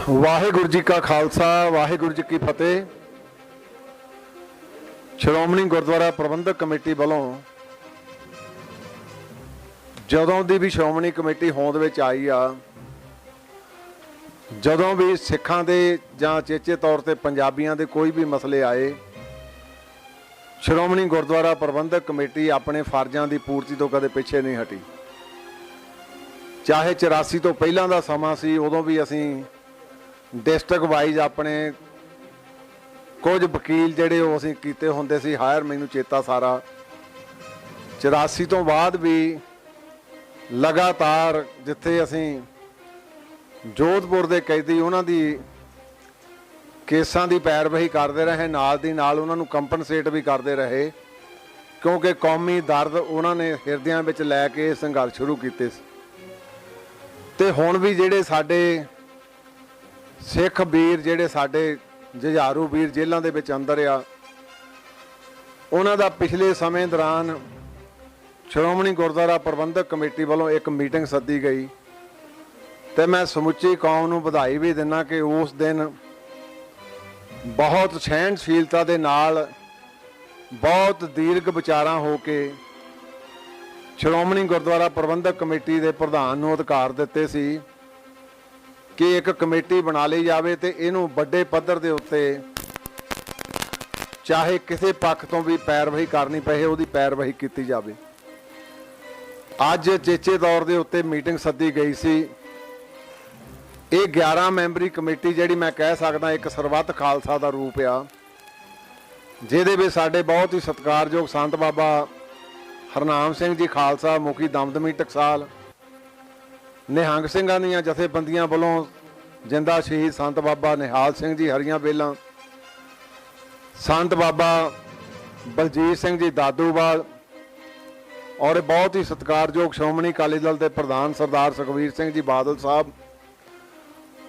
वाहिगुरू जी का खालसा वाहिगुरू जी की फतेह। श्रोमणी गुरुद्वारा प्रबंधक कमेटी वालों जदों दी भी श्रोमणी कमेटी होंद विच आई आ, जदों भी सिखां दे जां चेचे तौर ते पंजाबियां दे कोई भी मसले आए, श्रोमणी गुरुद्वारा प्रबंधक कमेटी अपने फर्जां की पूर्ति तो कदे पिछे नहीं हटी। चाहे 84 तो पहलां दा समा सी, उदों भी असीं डिस्ट्रिक्ट वाइज अपने कुछ वकील जिहड़े वो असीं कीते हुंदे सी हायर, मैनूं चेता सारा। 84 तो बाद भी लगातार जिथे असीं जोधपुर के कैदी उन्हां दी केसां की पैरवही करते रहे, नाल दी नाल उन्हां नूं कंपनसेट भी करते रहे, क्योंकि कौमी दर्द उन्होंने हिरदियां विच लै के संघर्ष शुरू किए। ते हुण भी जिहड़े साडे सिख वीर जिहड़े साडे जुझारू वीर जेलों दे विच अंदर आ, उन्हां दा पिछले समय दौरान श्रोमणी गुरुद्वारा प्रबंधक कमेटी वालों एक मीटिंग सद्दी गई। तो मैं समुची कौम नूं बधाई भी दिना कि उस दिन बहुत सहनशीलता दे नाल बहुत दीर्घ विचारां हो के श्रोमणी गुरुद्वारा प्रबंधक कमेटी के प्रधान नूं अधिकार दिते सी कि एक कमेटी बना ली जाए तो इनू बड़े पद्धर के उत्ते चाहे किसी पक्ष तो भी पैरवही करनी पए उहदी पैरवही की जाए। अज चेचे तौर के उत्ते मीटिंग सद्दी गई सी। ये 11 मैंबरी कमेटी जिहड़ी मैं कह सकदा एक सरबत खालसा का रूप आ, जिहदे विच साडे बहुत ही सत्कारयोग संत बाबा हरनाम सिंह जी खालसा मुखी दमदमी टकसाल, निहंग सिंघां दीआं जथेबंदियां वालों जिंदा शहीद संत बाबा निहाल सिंह जी हरियां बेलां, संत बाबा बलजीत सिंह जी दादूवाल और बहुत ही सत्कारयोग श्रोमणी अकाली दल के प्रधान सरदार सुखबीर सिंह जी बादल साहब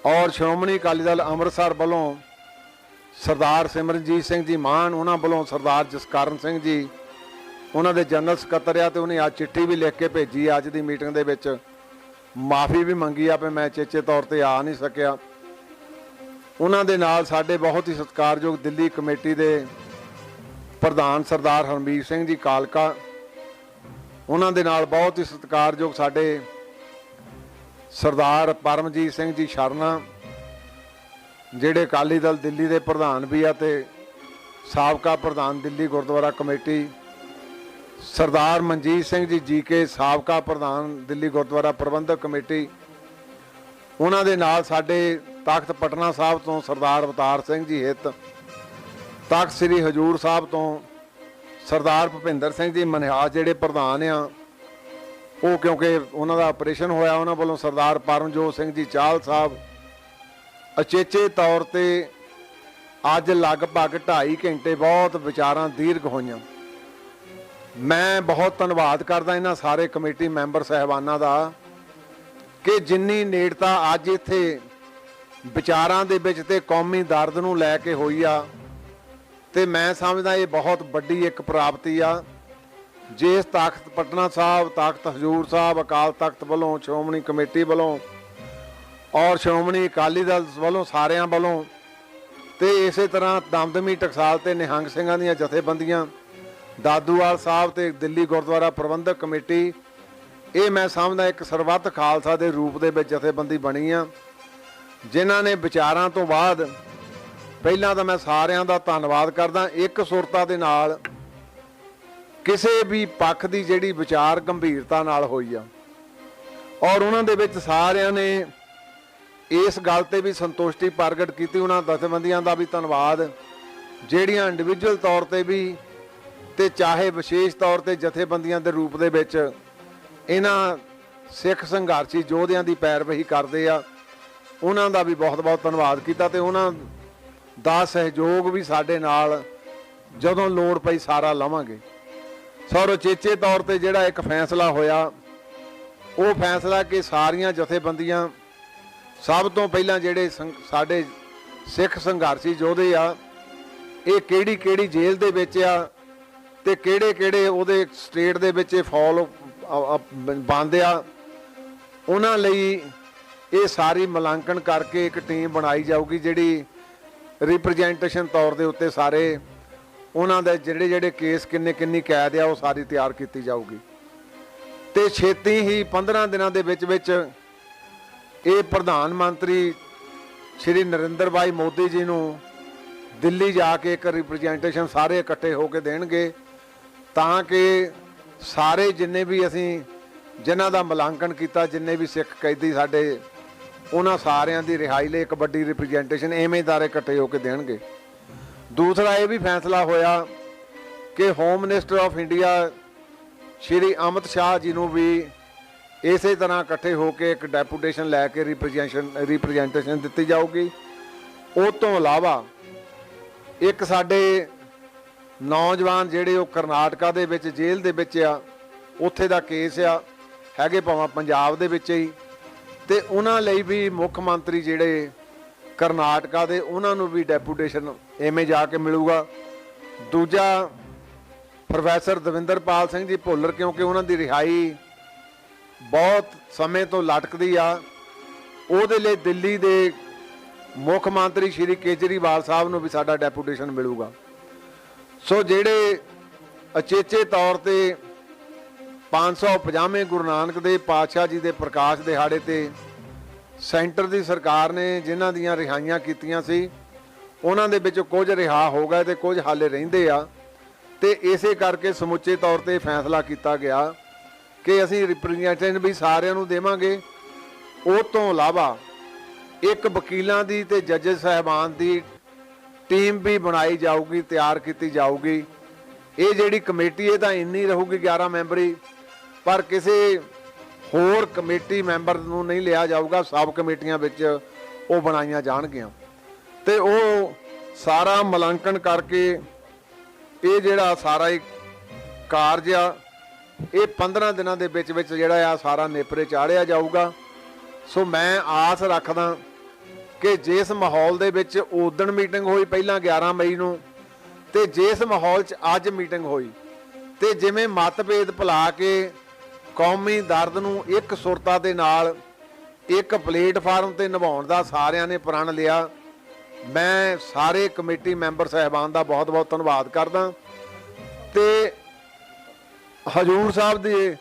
और श्रोमणी अकाली दल अमृतसर वालों सरदार सिमरनजीत सिंह जी मान, उन्होंने वालों सरदार जसकरण सिंह जी उन्होंने जनरल सकत्तर आ। तो उन्हें आज चिट्ठी भी लिख के भेजी अज की मीटिंग के विच, माफ़ी भी मंगी आ पे मैं चेचे तौर पर आ नहीं सकिया। उन्हां दे नाल साडे बहुत ही सत्कारयोग दिल्ली कमेटी के प्रधान सरदार हरमीत सिंह जी कालका, उन्हां दे नाल बहुत ही सत्कारयोग साडे सरदार परमजीत सिंह जी शर्मा जिहड़े अकाली दल दिल्ली के प्रधान भी आ ते साबका प्रधान दिल्ली गुरुद्वारा कमेटी, सरदार मनजीत सिंह जी जी के साबका प्रधान दिल्ली गुरुद्वारा प्रबंधक कमेटी, उन्हां दे नाल साडे तख्त पटना साहब तो सरदार अवतार सिंह जी हित, तख्त श्री हजूर साहब तो सरदार भुपिंदर सिंह जी मनिहास जिहड़े प्रधान आ, वो क्योंकि उन्हां दा ऑपरेशन होया उन्हां वालों सरदार परमजोत सिंह जी चाहल साहब। अचेचे तौर ते अज लगभग 2.5 घंटे बहुत विचारां दीर्घ होईयां। मैं बहुत धन्यवाद करदा इन्हां सारे कमेटी मैंबर साहिबानां दा कि जिन्नी नेड़ता अज इत्थे विचारां दे विच ते कौमी दर्द नूं लै के होई आ, ते मैं समझदा ये बहुत वड्डी एक प्राप्ति आ। जिस तख्त पटना साहब, तख्त हजूर साहब, अकाल तख्त वालों, श्रोमणी कमेटी वालों और श्रोमणी अकाली दल वालों सारियां वालों ते इस तरह दमदमी टकसाल ते निहंग सिंघां दीआं जथेबंदियां दादूवाल साहब ते दिल्ली गुरुद्वारा प्रबंधक कमेटी, ये मैं समझदा एक सरबत खालसा के रूप दे विच जथेबंदी बनी आ, जिन्हां ने विचारां तो बाद पहलां तां मैं सारियां दा धन्नवाद करदा एक सुरता दे नाल किसी भी पक्ष की जिहड़ी विचार गंभीरता नाल होई आ और उन्हां दे विच सारियां ने इस गल ते भी संतुष्टि प्रगट की। उन्हां जथेबंदियां दा भी धन्नवाद जिहड़ियां इंडिविजुअल तौर पर भी ते चाहे विशेष तौर पर जथेबंदियां दे रूप दे विच इन्हां सिख संघर्षी योद्धियां दी पैरवही करदे आ, उन्हां दा भी बहुत बहुत धन्नवाद कीता ते उन्हां दा सहयोग भी साडे नाल जदों लोड़ पई सारा लवांगे। सौर चेचे तौर पर जिहड़ा एक फैसला होया वो फैसला कि सारियां जथेबंदियां सब तो पहलां जिहड़े साडे सिख संघर्षी योद्धे आ ये किहड़ी किहड़ी जेल दे विच आ ते किहड़े किहड़े उहदे स्टेट दे विच फॉल बंद आ, उन्हां लई ਇਹ ਸਾਰੀ ਮੁਲਾਂਕਣ ਕਰਕੇ ਇੱਕ ਟੀਮ ਬਣਾਈ ਜਾਊਗੀ ਜਿਹੜੀ ਰਿਪਰੈਜ਼ੈਂਟੇਸ਼ਨ ਤੌਰ ਦੇ ਉੱਤੇ ਸਾਰੇ ਉਹਨਾਂ ਦੇ ਜਿਹੜੇ ਜਿਹੜੇ ਕੇਸ ਕਿੰਨੀ ਕੈਦ ਆ ਉਹ ਸਾਰੀ ਤਿਆਰ ਕੀਤੀ ਜਾਊਗੀ ਤੇ ਛੇਤੀ ਹੀ 15 ਦਿਨਾਂ ਦੇ ਵਿੱਚ ਇਹ ਪ੍ਰਧਾਨ ਮੰਤਰੀ ਸ਼੍ਰੀ ਨਰਿੰਦਰ ਭਾਈ ਮੋਦੀ ਜੀ ਨੂੰ ਦਿੱਲੀ ਜਾ ਕੇ ਇੱਕ ਰਿਪਰੈਜ਼ੈਂਟੇਸ਼ਨ ਸਾਰੇ ਇਕੱਠੇ ਹੋ ਕੇ ਦੇਣਗੇ ਤਾਂ ਕਿ ਸਾਰੇ ਜਿੰਨੇ ਵੀ ਅਸੀਂ ਜਿਨ੍ਹਾਂ ਦਾ ਮੁਲਾਂਕਣ ਕੀਤਾ ਜਿੰਨੇ ਵੀ ਸਿੱਖ ਕੈਦੀ ਸਾਡੇ ਉਹਨਾਂ ਸਾਰਿਆਂ ਦੀ ਰਿਹਾਈ ਲਈ ਇੱਕ ਵੱਡੀ ਰਿਪਰੈਜ਼ੈਂਟੇਸ਼ਨ ਇਵੇਂ ਇਕੱਠੇ ਹੋ ਕੇ ਦੇਣਗੇ। ਦੂਸਰਾ ਇਹ ਵੀ ਫੈਸਲਾ ਹੋਇਆ ਕਿ home minister of India Shri Amit Shah ji ਨੂੰ ਵੀ ਇਸੇ ਤਰ੍ਹਾਂ ਇਕੱਠੇ ਹੋ ਕੇ ਇੱਕ ਡੈਪੂਟੇਸ਼ਨ ਲੈ ਕੇ ਰਿਪਰੈਜ਼ੈਂਟੇਸ਼ਨ ਦਿੱਤੀ ਜਾਊਗੀ। ਉਹ ਤੋਂ ਇਲਾਵਾ ਇੱਕ ਸਾਡੇ ਨੌਜਵਾਨ ਜਿਹੜੇ ਉਹ ਕਰਨਾਟਕਾ ਦੇ ਵਿੱਚ ਜੇਲ੍ਹ ਦੇ ਵਿੱਚ ਆ, ਉੱਥੇ ਦਾ ਕੇਸ ਆ, ਹੈਗੇ ਭਾਵੇਂ ਪੰਜਾਬ ਦੇ ਵਿੱਚ ਹੀ, ਤੇ ਉਹਨਾਂ ਲਈ ਵੀ ਮੁੱਖ ਮੰਤਰੀ ਜਿਹੜੇ ਕਰਨਾਟਕਾ ਦੇ ਉਹਨਾਂ ਨੂੰ ਵੀ ਡੈਪੂਟੇਸ਼ਨ ਐਵੇਂ ਜਾ ਕੇ ਮਿਲੂਗਾ। ਦੂਜਾ ਪ੍ਰੋਫੈਸਰ ਦਵਿੰਦਰਪਾਲ ਸਿੰਘ ਜੀ ਭੁੱਲਰ, ਕਿਉਂਕਿ ਉਹਨਾਂ ਦੀ ਰਿਹਾਈ ਬਹੁਤ ਸਮੇਂ ਤੋਂ ਲਟਕਦੀ ਆ, ਉਹਦੇ ਲਈ ਦਿੱਲੀ ਦੇ ਮੁੱਖ ਮੰਤਰੀ ਸ਼੍ਰੀ ਕੇਜਰੀਵਾਲ ਸਾਹਿਬ ਨੂੰ ਵੀ ਸਾਡਾ ਡੈਪੂਟੇਸ਼ਨ ਮਿਲੂਗਾ। ਸੋ ਜਿਹੜੇ ਅਚੇਚੇ ਤੌਰ ਤੇ 550ਵੇਂ ਗੁਰੂ ਨਾਨਕ ਦੇਵ ਪਾਤਸ਼ਾਹ ਜੀ ਦੇ ਪ੍ਰਕਾਸ਼ ਦਿਹਾੜੇ ਤੇ ਸੈਂਟਰ ਦੀ ਸਰਕਾਰ ਨੇ ਜਿਨ੍ਹਾਂ ਦੀਆਂ ਰਿਹਾਈਆਂ ਕੀਤੀਆਂ ਸੀ ਉਹਨਾਂ ਦੇ ਵਿੱਚ ਕੁਝ ਰਿਹਾ ਹੋ ਗਏ ਤੇ ਕੁਝ ਹਾਲੇ ਰਹਿੰਦੇ ਆ, ਤੇ ਇਸੇ ਕਰਕੇ ਸਮੁੱਚੇ ਤੌਰ ਤੇ ਫੈਸਲਾ ਕੀਤਾ ਗਿਆ ਕਿ ਅਸੀਂ ਰਿਪਰੈਜ਼ੈਂਟੇਸ਼ਨ ਵੀ ਸਾਰਿਆਂ ਨੂੰ ਦੇਵਾਂਗੇ। ਉਹ ਤੋਂ ਇਲਾਵਾ ਇੱਕ ਵਕੀਲਾਂ ਦੀ ਤੇ ਜੱਜ ਸਾਹਿਬਾਨ ਦੀ ਟੀਮ ਵੀ ਬਣਾਈ ਜਾਊਗੀ, ਤਿਆਰ ਕੀਤੀ ਜਾਊਗੀ। ਇਹ ਜਿਹੜੀ ਕਮੇਟੀ ਇਹ ਤਾਂ ਇੰਨੀ ਰਹੂਗੀ 11 ਮੈਂਬਰੀ, ਪਰ ਕਿਸੇ ਹੋਰ ਕਮੇਟੀ ਮੈਂਬਰ ਨੂੰ ਨਹੀਂ ਲਿਆ ਜਾਊਗਾ, ਸਬ ਕਮੇਟੀਆਂ ਵਿੱਚ ਉਹ ਬਣਾਈਆਂ ਜਾਣਗੀਆਂ ਤੇ ਉਹ ਸਾਰਾ ਮੁਲਾਂਕਣ ਕਰਕੇ ਇਹ ਜਿਹੜਾ ਸਾਰਾ ਇੱਕ ਕਾਰਜ ਆ ਇਹ 15 ਦਿਨਾਂ ਦੇ ਵਿੱਚ ਜਿਹੜਾ ਆ ਸਾਰਾ ਨੇਪਰੇ ਚਾੜਿਆ ਜਾਊਗਾ। ਸੋ ਮੈਂ ਆਸ ਰੱਖਦਾ ਕਿ ਜਿਸ ਮਾਹੌਲ ਦੇ ਵਿੱਚ ਉਦਣ ਮੀਟਿੰਗ ਹੋਈ ਪਹਿਲਾਂ 11 ਮਈ ਨੂੰ, ਤੇ ਜਿਸ ਮਾਹੌਲ 'ਚ ਅੱਜ ਮੀਟਿੰਗ ਹੋਈ, ਤੇ ਜਿਵੇਂ ਮਤਭੇਦ ਭੁਲਾ ਕੇ ਕੌਮੀ ਦਰਦ ਨੂੰ ਇੱਕ ਸੁਰਤਾ ਦੇ ਨਾਲ ਇੱਕ ਪਲੇਟਫਾਰਮ ਤੇ ਨਿਭਾਉਣ ਦਾ ਸਾਰਿਆਂ ਨੇ ਪ੍ਰਣ ਲਿਆ। ਮੈਂ ਸਾਰੇ ਕਮੇਟੀ ਮੈਂਬਰ ਸਾਹਿਬਾਨ ਦਾ ਬਹੁਤ ਬਹੁਤ ਧੰਨਵਾਦ ਕਰਦਾ ਤੇ ਹਜੂਰ ਸਾਹਿਬ ਦੇ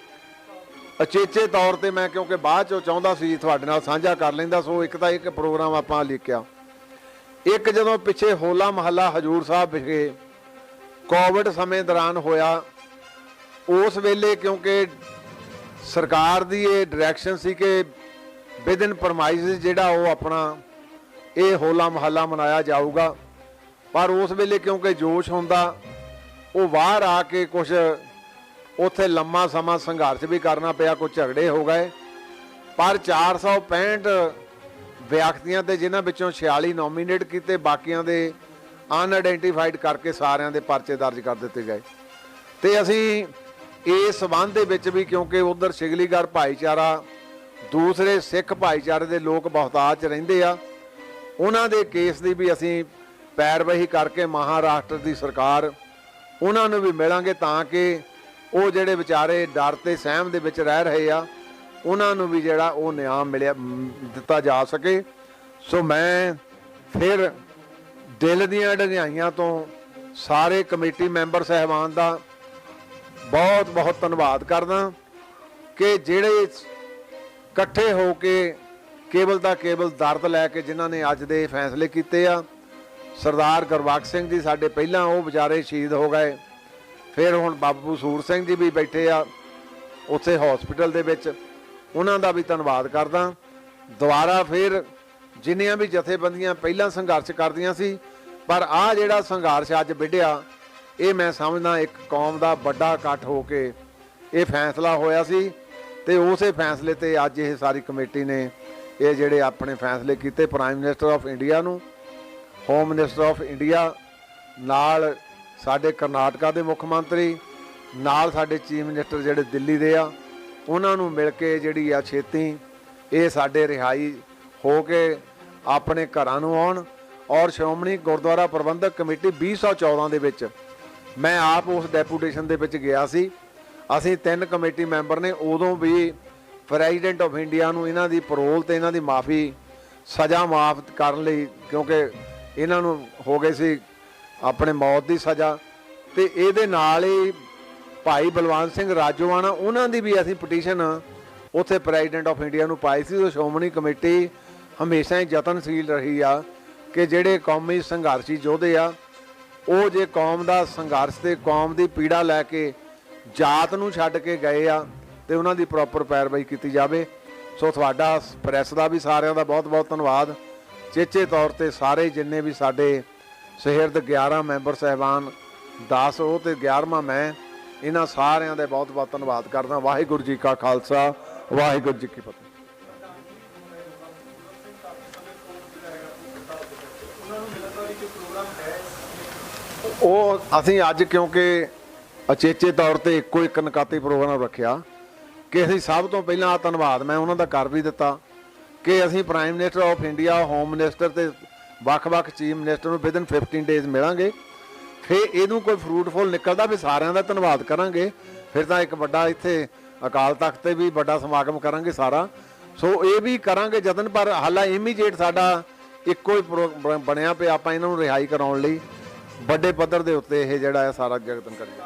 ਅਚੇਚੇ ਤੌਰ ਤੇ ਮੈਂ ਕਿਉਂਕਿ ਬਾਅਦ ਚੋਂ ਚਾਹੁੰਦਾ ਸੀ ਤੁਹਾਡੇ ਨਾਲ ਸਾਂਝਾ ਕਰ ਲੈਂਦਾ। ਸੋ ਇੱਕ ਤਾਂ ਇੱਕ ਪ੍ਰੋਗਰਾਮ ਆਪਾਂ ਲਿਖਿਆ, ਇੱਕ ਜਦੋਂ ਪਿੱਛੇ ਹੋਲਾ ਮਹੱਲਾ ਹਜੂਰ ਸਾਹਿਬ ਵਿਖੇ ਕੋਵਿਡ ਸਮੇਂ ਦੌਰਾਨ ਹੋਇਆ, ਉਸ ਵੇਲੇ ਕਿਉਂਕਿ ਸਰਕਾਰ ਦੀ ਇਹ ਡਾਇਰੈਕਸ਼ਨ ਸੀ ਕਿ ਵਿਦਨ ਪ੍ਰਮਾਈਜ਼ ਜਿਹੜਾ ਉਹ ਆਪਣਾ ਇਹ ਹੋਲਾ ਮਹੱਲਾ ਮਨਾਇਆ ਜਾਊਗਾ, ਪਰ ਉਸ ਵੇਲੇ ਕਿਉਂਕਿ ਜੋਸ਼ ਹੁੰਦਾ ਉਹ ਬਾਹਰ ਆ ਕੇ ਕੁਝ ਉੱਥੇ ਲੰਮਾ ਸਮਾਂ ਸੰਘਰਸ਼ ਵੀ ਕਰਨਾ ਪਿਆ, ਕੁਝ ਝਗੜੇ ਹੋ ਗਏ, ਪਰ 465 ਵਿਅਕਤੀਆਂ ਤੇ ਜਿਨ੍ਹਾਂ ਵਿੱਚੋਂ 46 ਨੋਮੀਨੇਟ ਕੀਤੇ, ਬਾਕੀਆਂ ਦੇ ਅਨਆਇਡੈਂਟੀਫਾਈਡ ਕਰਕੇ ਸਾਰਿਆਂ ਦੇ ਪਰਚੇ ਦਰਜ ਕਰ ਦਿੱਤੇ ਗਏ। ਤੇ ਅਸੀਂ ਇਸ ਸੰਬੰਧ ਦੇ ਵਿੱਚ ਵੀ ਕਿਉਂਕਿ ਉਧਰ ਸ਼ਿਗਲੀਗੜ੍ਹ ਭਾਈਚਾਰਾ ਦੂਸਰੇ ਸਿੱਖ ਭਾਈਚਾਰੇ ਦੇ ਲੋਕ ਬਹੁਤਾਤ 'ਚ ਰਹਿੰਦੇ ਆ, ਉਹਨਾਂ ਦੇ ਕੇਸ ਦੀ ਵੀ ਅਸੀਂ ਪੈਰਵਾਈ ਕਰਕੇ ਮਹਾਰਾਸ਼ਟਰ ਦੀ ਸਰਕਾਰ ਉਹਨਾਂ ਨੂੰ ਵੀ ਮਿਲਾਂਗੇ ਤਾਂ ਕਿ ਉਹ ਜਿਹੜੇ ਵਿਚਾਰੇ ਡਰ ਤੇ ਸਹਿਮ ਦੇ ਵਿੱਚ ਰਹਿ ਰਹੇ ਆ ਉਹਨਾਂ ਨੂੰ ਵੀ ਜਿਹੜਾ ਉਹ ਨਿਆਂ ਦਿੱਤਾ ਜਾ ਸਕੇ। ਸੋ ਮੈਂ ਫਿਰ ਦਿਲ ਦੀਆਂ ਡੰਗਾਈਆਂ ਤੋਂ ਸਾਰੇ ਕਮੇਟੀ ਮੈਂਬਰ ਸਾਹਿਬਾਨ ਦਾ ਬਹੁਤ ਬਹੁਤ ਧੰਨਵਾਦ ਕਰਦਾ ਕਿ ਜਿਹੜੇ ਇਕੱਠੇ ਹੋ ਕੇ ਕੇਵਲ ਦਾ ਕੇਵਲ ਦਰਦ ਲੈ ਕੇ ਜਿਨ੍ਹਾਂ ਨੇ ਅੱਜ ਦੇ ਫੈਸਲੇ ਕੀਤੇ ਆ। ਸਰਦਾਰ ਗੁਰਬਖਸ਼ ਸਿੰਘ ਜੀ ਸਾਡੇ ਪਹਿਲਾਂ ਉਹ ਵਿਚਾਰੇ ਸ਼ਹੀਦ ਹੋ ਗਏ, ਫਿਰ ਹੁਣ ਬਾਬੂ ਸੂਰ ਸਿੰਘ ਜੀ ਵੀ ਬੈਠੇ ਆ ਉੱਥੇ ਹਸਪੀਟਲ ਦੇ ਵਿੱਚ, ਉਹਨਾਂ ਦਾ ਵੀ ਧੰਨਵਾਦ ਕਰਦਾ। ਦੁਬਾਰਾ ਫਿਰ ਜਿੰਨੀਆਂ ਵੀ ਜਥੇਬੰਦੀਆਂ ਪਹਿਲਾਂ ਸੰਘਰਸ਼ ਕਰਦੀਆਂ ਸੀ, ਪਰ ਆਹ ਜਿਹੜਾ ਸੰਘਰਸ਼ ਅੱਜ ਵਿੱਢਿਆ ਇਹ ਮੈਂ ਸਮਝਦਾ ਇੱਕ ਕੌਮ ਦਾ ਵੱਡਾ ਇਕੱਠ ਹੋ ਕੇ ਇਹ ਫੈਸਲਾ ਹੋਇਆ ਸੀ, ਤੇ ਉਸੇ ਫੈਸਲੇ ਤੇ ਅੱਜ ਇਹ ਸਾਰੀ ਕਮੇਟੀ ਨੇ ਇਹ ਜਿਹੜੇ ਆਪਣੇ ਫੈਸਲੇ ਕੀਤੇ। ਪ੍ਰਾਈਮ ਮਿਨਿਸਟਰ ਆਫ ਇੰਡੀਆ ਨੂੰ, ਹੋਮ ਮਿਨਿਸਟਰ ਆਫ ਇੰਡੀਆ ਨਾਲ ਸਾਡੇ ਕਰਨਾਟਕਾ ਦੇ ਮੁੱਖ ਮੰਤਰੀ ਨਾਲ ਸਾਡੇ ਚੀਫ ਮਿਨਿਸਟਰ ਜਿਹੜੇ ਦਿੱਲੀ ਦੇ ਆ, ਉਹਨਾਂ ਨੂੰ ਮਿਲ ਕੇ ਜਿਹੜੀ ਆ ਛੇਤੀ ਇਹ ਸਾਡੇ ਰਿਹਾਈ ਹੋ ਕੇ ਆਪਣੇ ਘਰਾਂ ਨੂੰ ਆਉਣ। ਔਰ ਸ਼੍ਰੋਮਣੀ ਗੁਰਦੁਆਰਾ ਪ੍ਰਬੰਧਕ ਕਮੇਟੀ 2014 ਦੇ ਵਿੱਚ ਮੈਂ ਆਪ ਉਸ ਡੈਪੂਟੇਸ਼ਨ ਦੇ ਵਿੱਚ ਗਿਆ ਸੀ। ਅਸੀਂ 3 ਕਮੇਟੀ ਮੈਂਬਰ ਨੇ, ਉਦੋਂ ਵੀ ਪ੍ਰੈਜ਼ੀਡੈਂਟ ਆਫ ਇੰਡੀਆ ਨੂੰ ਇਹਨਾਂ ਦੀ ਪਰੋਲ ਤੇ ਇਹਨਾਂ ਦੀ ਮਾਫੀ ਸਜ਼ਾ ਮਾਫ ਕਰਨ ਲਈ, ਕਿਉਂਕਿ ਇਹਨਾਂ ਨੂੰ ਹੋ ਗਏ ਸੀ ਆਪਣੇ ਮੌਤ ਦੀ ਸਜ਼ਾ। ਤੇ ਇਹਦੇ ਨਾਲ ਹੀ ਭਾਈ ਬਲਵੰਤ ਸਿੰਘ ਰਾਜੋਆਣਾ ਉਹਨਾਂ ਦੀ ਵੀ ਅਸੀਂ ਪਟੀਸ਼ਨ ਉੱਥੇ ਪ੍ਰੈਜ਼ੀਡੈਂਟ ਆਫ ਇੰਡੀਆ ਨੂੰ ਪਾਈ ਸੀ। ਸ਼੍ਰੋਮਣੀ ਕਮੇਟੀ ਹਮੇਸ਼ਾ ਹੀ ਯਤਨਸ਼ੀਲ ਰਹੀ ਆ ਕਿ ਜਿਹੜੇ ਕੌਮੀ ਸੰਘਰਸ਼ੀ ਯੋਧੇ ਆ ਉਹ ਜੇ ਕੌਮ ਦਾ ਸੰਘਰਸ਼ ਤੇ ਕੌਮ ਦੀ ਪੀੜਾ ਲੈ ਕੇ ਜਾਤ ਨੂੰ ਛੱਡ ਕੇ ਗਏ ਆ ਤੇ ਉਹਨਾਂ ਦੀ ਪ੍ਰੋਪਰ ਪੈਰਵਾਈ ਕੀਤੀ ਜਾਵੇ। ਸੋ ਤੁਹਾਡਾ ਪ੍ਰੈਸ ਦਾ ਵੀ ਸਾਰਿਆਂ ਦਾ ਬਹੁਤ ਬਹੁਤ ਧੰਨਵਾਦ। ਚੇਚੇ ਤੌਰ ਤੇ ਸਾਰੇ ਜਿੰਨੇ ਵੀ ਸਾਡੇ ਸਹਿਰਦ 11 ਮੈਂਬਰ ਸਾਹਿਬਾਨ 10 ਉਹ ਤੇ 11ਵਾਂ ਮੈਂ, ਇਹਨਾਂ ਸਾਰਿਆਂ ਦਾ ਬਹੁਤ ਬਹੁਤ ਧੰਨਵਾਦ ਕਰਦਾ। ਵਾਹਿਗੁਰੂ ਜੀ ਕਾ ਖਾਲਸਾ, ਵਾਹਿਗੁਰੂ ਜੀ ਕੀ ਫਤਿਹ। ਉਹ ਅਸੀਂ ਅੱਜ ਕਿਉਂਕਿ ਅਚੇਚੇ ਤੌਰ ਤੇ ਇੱਕੋ ਇੱਕ ਨਕਾਤੀ ਪ੍ਰੋਗਰਾਮ ਰੱਖਿਆ ਕਿ ਅਸੀਂ ਸਭ ਤੋਂ ਪਹਿਲਾਂ ਧੰਨਵਾਦ ਮੈਂ ਉਹਨਾਂ ਦਾ ਕਰ ਵੀ ਦਿੱਤਾ ਕਿ ਅਸੀਂ prime minister of India, home minister ਤੇ ਵੱਖ-ਵੱਖ ਚੀਫ ਮਿਨਿਸਟਰ ਨੂੰ ਵਿਦਨ 15 ਡੇਜ਼ ਮਿਲਾਂਗੇ। ਫਿਰ ਇਹਨੂੰ ਕੋਈ ਫਰੂਟਫੁਲ ਨਿਕਲਦਾ ਵੀ ਸਾਰਿਆਂ ਦਾ ਧੰਨਵਾਦ ਕਰਾਂਗੇ। ਫਿਰ ਤਾਂ ਇੱਕ ਵੱਡਾ ਇੱਥੇ ਅਕਾਲ ਤਖਤ ਤੇ ਵੀ ਵੱਡਾ ਸਮਾਗਮ ਕਰਾਂਗੇ ਸਾਰਾ। ਸੋ ਇਹ ਵੀ ਕਰਾਂਗੇ ਯਤਨ, ਪਰ ਹਾਲਾ ਇਮੀਡੀਏਟ ਸਾਡਾ ਇੱਕੋ ਹੀ ਬਣਿਆ ਪਿਆ, ਆਪਾਂ ਇਹਨਾਂ ਨੂੰ ਰਿਹਾਈ ਕਰਾਉਣ ਲਈ ਵੱਡੇ ਪੱਧਰ ਦੇ ਉੱਤੇ ਇਹ ਜਿਹੜਾ ਹੈ ਸਾਰਾ ਯਤਨ ਕਰੀਏ।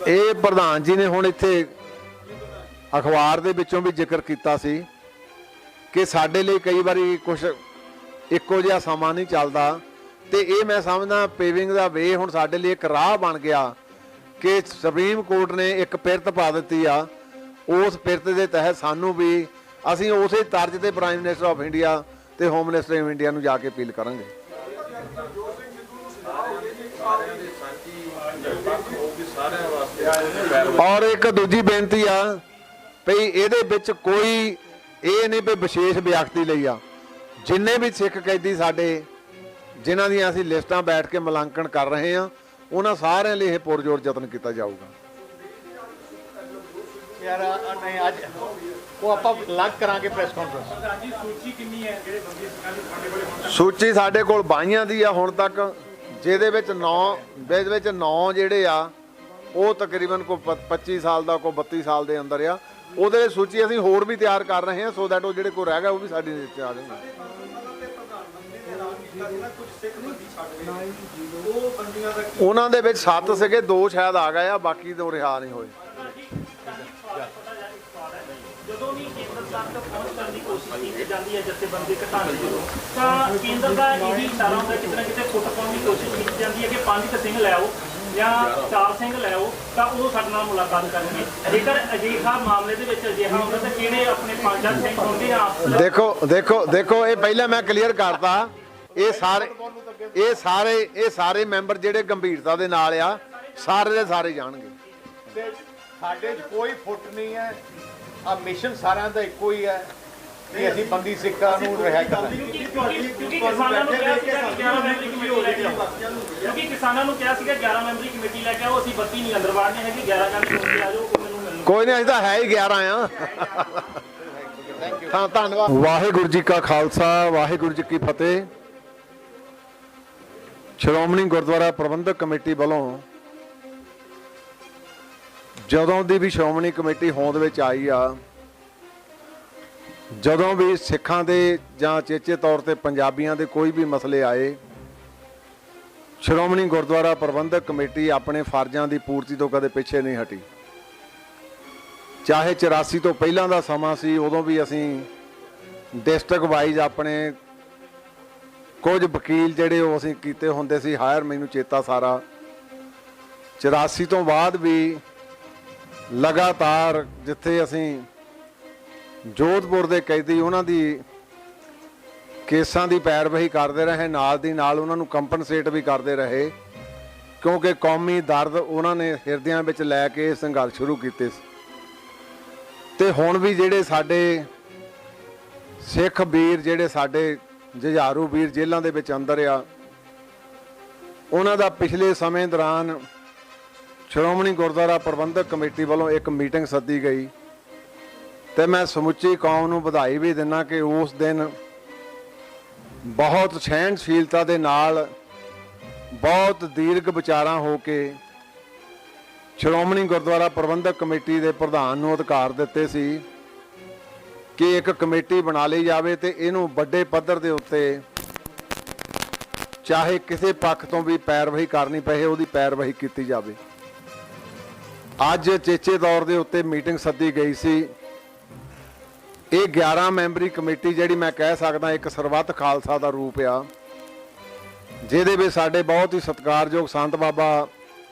ਇਹ ਪ੍ਰਧਾਨ ਜੀ ਨੇ ਹੁਣ ਇੱਥੇ ਅਖਬਾਰ ਦੇ ਵਿੱਚੋਂ ਵੀ ਜ਼ਿਕਰ ਕੀਤਾ ਸੀ ਕਿ ਸਾਡੇ ਲਈ ਕਈ ਵਾਰੀ ਕੁਝ ਇੱਕੋ ਜਿਹਾ ਸਮਾਂ ਨਹੀਂ ਚੱਲਦਾ, ਤੇ ਇਹ ਮੈਂ ਸਮਝਦਾ ਪੇਵਿੰਗ ਦਾ ਵੇ ਹੁਣ ਸਾਡੇ ਲਈ ਇੱਕ ਰਾਹ ਬਣ ਗਿਆ ਕਿ ਸੁਪਰੀਮ ਕੋਰਟ ਨੇ ਇੱਕ ਪਿਰਤ ਪਾ ਦਿੱਤੀ ਆ। ਉਸ ਪਿਰਤ ਦੇ ਤਹਿਤ ਸਾਨੂੰ ਵੀ ਅਸੀਂ ਉਸੇ ਤਰਜ਼ ਤੇ ਪ੍ਰਾਈਮ ਮਿਨਿਸਟਰ ਆਫ ਇੰਡੀਆ ਤੇ ਹੋਮ ਮਿਨਿਸਟਰ ਆਫ ਇੰਡੀਆ ਨੂੰ ਜਾ ਕੇ ਅਪੀਲ ਕਰਾਂਗੇ। ਔਰ ਇੱਕ ਦੂਜੀ ਬੇਨਤੀ ਆ ਭਈ ਇਹਦੇ ਵਿੱਚ ਕੋਈ ਇਹ ਨਹੀਂ ਵੀ ਵਿਸ਼ੇਸ਼ ਵਿਅਕਤੀ ਲਈ ਆ, ਜਿੰਨੇ ਵੀ ਸਿੱਖ ਕੈਦੀ ਸਾਡੇ ਜਿਨ੍ਹਾਂ ਦੀਆਂ ਅਸੀਂ ਲਿਸਟਾਂ ਬੈਠ ਕੇ ਮੁਲਾਂਕਣ ਕਰ ਰਹੇ ਹਾਂ ਉਹਨਾਂ ਸਾਰਿਆਂ ਲਈ ਇਹ ਪੁਰਜੋਰ ਯਤਨ ਕੀਤਾ ਜਾਊਗਾ। ਯਾਰ ਨਹੀਂ ਅੱਜ ਉਹ ਆਪਾਂ ਲੱਗ ਕਰਾਂਗੇ ਪ੍ਰੈਸ ਕਾਨਫਰੰਸ। ਸੂਚੀ ਕਿੰਨੀ ਹੈ ਜਿਹੜੇ ਬੰਦੀ ਸਾਡੇ ਕੋਲ? ਸੂਚੀ ਸਾਡੇ ਕੋਲ 22 ਦੀ ਆ ਹੁਣ ਤੱਕ, ਜਿਹਦੇ ਵਿੱਚ 9 ਜਿਹੜੇ ਆ ਉਹ ਤਕਰੀਬਨ ਕੋਈ 25 ਸਾਲ ਦਾ, ਕੋਈ 32 ਸਾਲ ਦੇ ਅੰਦਰ ਆ। ਉਹਦੇ ਲਈ ਸੂਚੀ ਅਸੀਂ ਹੋਰ ਵੀ ਤਿਆਰ ਕਰ ਰਹੇ ਹਾਂ ਸੋ ਦੈਟ ਉਹ ਜਿਹੜੇ ਕੋਈ ਰਹਿ ਗਿਆ ਉਹ ਵੀ ਸਾਡੀ ਨੀਚੇ ਆ ਜਾਣਗੇ। ਉਹਨਾਂ ਦੇ ਵਿੱਚ 7 ਸੀਗੇ, 2 ਸ਼ਾਇਦ ਆ ਗਏ ਆ, ਬਾਕੀ 2 ਰਿਹਾ ਨਹੀਂ ਹੋਏ। ਜਦੋਂ ਵੀ ਕੇਂਦਰ ਸਰਕਾਰ ਤੱਕ ਪਹੁੰਚ ਕਰਨ ਦੀ ਕੋਸ਼ਿਸ਼ ਕੀਤੀ ਜਾਂਦੀ ਹੈ ਜਥੇਬੰਦੀ ਘਟਾਉਣ ਦੀ, ਤਾਂ ਕੇਂਦਰ ਦਾ ਇਹ ਵੀ ਇਸ਼ਾਰਾ ਹੁੰਦਾ ਕਿਤੇ ਨਾ ਕਿਤੇ ਫੁੱਟ ਪਾਉਣ ਦੀ ਕੋਸ਼ਿਸ਼ ਕੀਤੀ ਜਾਂਦੀ ਹੈ ਕਿ 5 ਸਿੰਘ ਲੈ ਆਓ ਜਾਂ 4 ਸਿੰਘ ਲੈ ਆਓ ਤਾਂ ਉਹ ਸਾਡੇ ਨਾਲ ਮੁਲਾਕਾਤ ਕਰਨਗੇ। ਜੇਕਰ ਅਜਿਹਾ ਮਾਮਲੇ ਦੇ ਵਿੱਚ ਅਜਿਹਾ ਹੁੰਦਾ ਤਾਂ ਕਿਹੜੇ ਆਪਣੇ 5 ਸਿੰਘ ਹੋਣਗੇ? ਦੇਖੋ ਇਹ ਪਹਿਲਾਂ ਮੈਂ ਕਲੀਅਰ ਕਰਤਾ, ਇਹ ਸਾਰੇ ਮੈਂਬਰ ਜਿਹੜੇ ਗੰਭੀਰਤਾ ਦੇ ਨਾਲ ਆ ਸਾਰੇ ਦੇ ਸਾਰੇ ਜਾਣਗੇ। ਸਾਡੇ 'ਚ ਕੋਈ ਫੁੱਟ ਨਹੀਂ ਹੈ, ਆ ਮਿਸ਼ਨ ਸਾਰਿਆਂ ਦਾ ਇੱਕੋ ਹੀ ਹੈ ਕਿ ਅਸੀਂ ਬੰਦੀ ਸਿੱਖਾਂ ਨੂੰ ਰਿਹਾ ਕਰਨਾ। ਕਿਉਂਕਿ ਕਿਸਾਨਾਂ ਨੂੰ ਕਿਹਾ ਸੀਗਾ ਕਿ 11 ਮੈਂਬਰੀ ਕਮੇਟੀ ਲੈ ਕੇ ਆਓ, ਕਿਉਂਕਿ ਕਿਸਾਨਾਂ ਨੂੰ ਕਿਹਾ ਸੀਗਾ 11 ਮੈਂਬਰੀ ਕਮੇਟੀ ਲੈ ਕੇ ਆਓ, ਅਸੀਂ 32 ਨਹੀਂ ਅੰਦਰ ਵਾੜਨੇ ਹੈਗੇ, 11 ਮੈਂਬਰੀ ਕਮੇਟੀ ਆ ਜਾਓ, ਮੈਨੂੰ ਮਿਲਣ। ਕੋਈ ਨਹੀਂ, ਅਸੀਂ ਤਾਂ ਹੈ ਹੀ 11 ਆ। ਹਾਂ ਧੰਨਵਾਦ। ਵਾਹਿਗੁਰੂ ਜੀ ਕਾ ਖਾਲਸਾ, ਵਾਹਿਗੁਰੂ ਜੀ ਕੀ ਫਤਿਹ। ਸ਼੍ਰੋਮਣੀ ਗੁਰਦੁਆਰਾ ਪ੍ਰਬੰਧਕ ਕਮੇਟੀ ਵੱਲੋਂ ਜਦੋਂ ਦੀ ਵੀ ਸ਼੍ਰੋਮਣੀ ਕਮੇਟੀ ਹੋਂਦ ਵਿੱਚ ਆਈ ਆ, ਜਦੋਂ ਵੀ ਸਿੱਖਾਂ ਦੇ ਜਾਂ ਚੇਚੇ ਤੌਰ ਤੇ ਪੰਜਾਬੀਆਂ ਦੇ ਕੋਈ ਵੀ ਮਸਲੇ ਆਏ, ਸ਼੍ਰੋਮਣੀ ਗੁਰਦੁਆਰਾ ਪ੍ਰਬੰਧਕ ਕਮੇਟੀ ਆਪਣੇ ਫਰਜ਼ਾਂ ਦੀ ਪੂਰਤੀ ਤੋਂ ਕਦੇ ਪਿੱਛੇ ਨਹੀਂ ਹਟੀ। ਚਾਹੇ 84 ਤੋਂ ਪਹਿਲਾਂ ਦਾ ਸਮਾਂ ਸੀ, ਉਦੋਂ ਵੀ ਅਸੀਂ ਡਿਸਟ੍ਰਿਕਟ ਵਾਈਜ਼ ਆਪਣੇ ਕੁਝ ਵਕੀਲ ਜਿਹੜੇ ਉਹ ਅਸੀਂ ਕੀਤੇ ਹੁੰਦੇ ਸੀ ਹਾਇਰ, ਮੈਨੂੰ ਚੇਤਾ ਸਾਰਾ। 84 ਤੋਂ ਬਾਅਦ ਵੀ ਲਗਾਤਾਰ ਜਿੱਥੇ ਅਸੀਂ ਜੋਧਪੁਰ ਦੇ ਕੈਦੀ ਉਹਨਾਂ ਦੀ ਕੇਸਾਂ ਦੀ ਪੈਰਵਾਈ ਕਰਦੇ ਰਹੇ, ਨਾਲ ਦੀ ਨਾਲ ਉਹਨਾਂ ਨੂੰ ਕੰਪਨਸੇਟ ਵੀ ਕਰਦੇ ਰਹੇ, ਕਿਉਂਕਿ ਕੌਮੀ ਦਰਦ ਉਹਨਾਂ ਨੇ ਹਿਰਦਿਆਂ ਵਿੱਚ ਲੈ ਕੇ ਸੰਘਰਸ਼ ਸ਼ੁਰੂ ਕੀਤੇ ਸੀ। ਤੇ ਹੁਣ ਵੀ ਜਿਹੜੇ ਸਾਡੇ ਸਿੱਖ ਵੀਰ, ਜਿਹੜੇ ਸਾਡੇ ਜੁਝਾਰੂ ਵੀਰ ਜੇਲ੍ਹਾਂ ਦੇ ਵਿੱਚ ਅੰਦਰ ਆ, ਉਹਨਾਂ ਦਾ ਪਿਛਲੇ ਸਮੇਂ ਦੌਰਾਨ ਸ਼੍ਰੋਮਣੀ ਗੁਰਦੁਆਰਾ ਪ੍ਰਬੰਧਕ ਕਮੇਟੀ ਵੱਲੋਂ ਇੱਕ ਮੀਟਿੰਗ ਸੱਦੀ ਗਈ ਤੇ ਮੈਂ ਸਮੁੱਚੀ ਕੌਮ ਨੂੰ ਵਧਾਈ ਵੀ ਦਿੰਦਾ ਕਿ ਉਸ ਦਿਨ ਬਹੁਤ ਸਹਿਣਸ਼ੀਲਤਾ ਦੇ ਨਾਲ, ਬਹੁਤ ਦੀਰਘ ਵਿਚਾਰਾਂ ਹੋ ਕੇ ਸ਼੍ਰੋਮਣੀ ਗੁਰਦੁਆਰਾ ਪ੍ਰਬੰਧਕ ਕਮੇਟੀ ਦੇ ਪ੍ਰਧਾਨ ਨੂੰ ਅਧਿਕਾਰ ਦਿੱਤੇ ਸੀ ਕਿ ਇੱਕ ਕਮੇਟੀ ਬਣਾ ਲਈ ਜਾਵੇ ਤੇ ਇਹਨੂੰ ਵੱਡੇ ਪੱਧਰ ਦੇ ਉੱਤੇ ਚਾਹੇ ਕਿਸੇ ਪੱਖ ਤੋਂ ਵੀ ਪੈਰਵਾਈ ਕਰਨੀ ਪਏ ਉਹਦੀ ਪੈਰਵਾਈ ਕੀਤੀ ਜਾਵੇ। ਅੱਜ ਚੇਚੇ ਤੌਰ ਦੇ ਉੱਤੇ ਮੀਟਿੰਗ ਸੱਦੀ ਗਈ ਸੀ। ਇਹ 11 ਮੈਂਬਰੀ ਕਮੇਟੀ ਜਿਹੜੀ ਮੈਂ ਕਹਿ ਸਕਦਾ ਇੱਕ ਸਰਬੱਤ ਖਾਲਸਾ ਦਾ ਰੂਪ ਆ, ਜਿਹਦੇ ਵਿੱਚ ਸਾਡੇ ਬਹੁਤ ਹੀ ਸਤਿਕਾਰਯੋਗ ਸੰਤ ਬਾਬਾ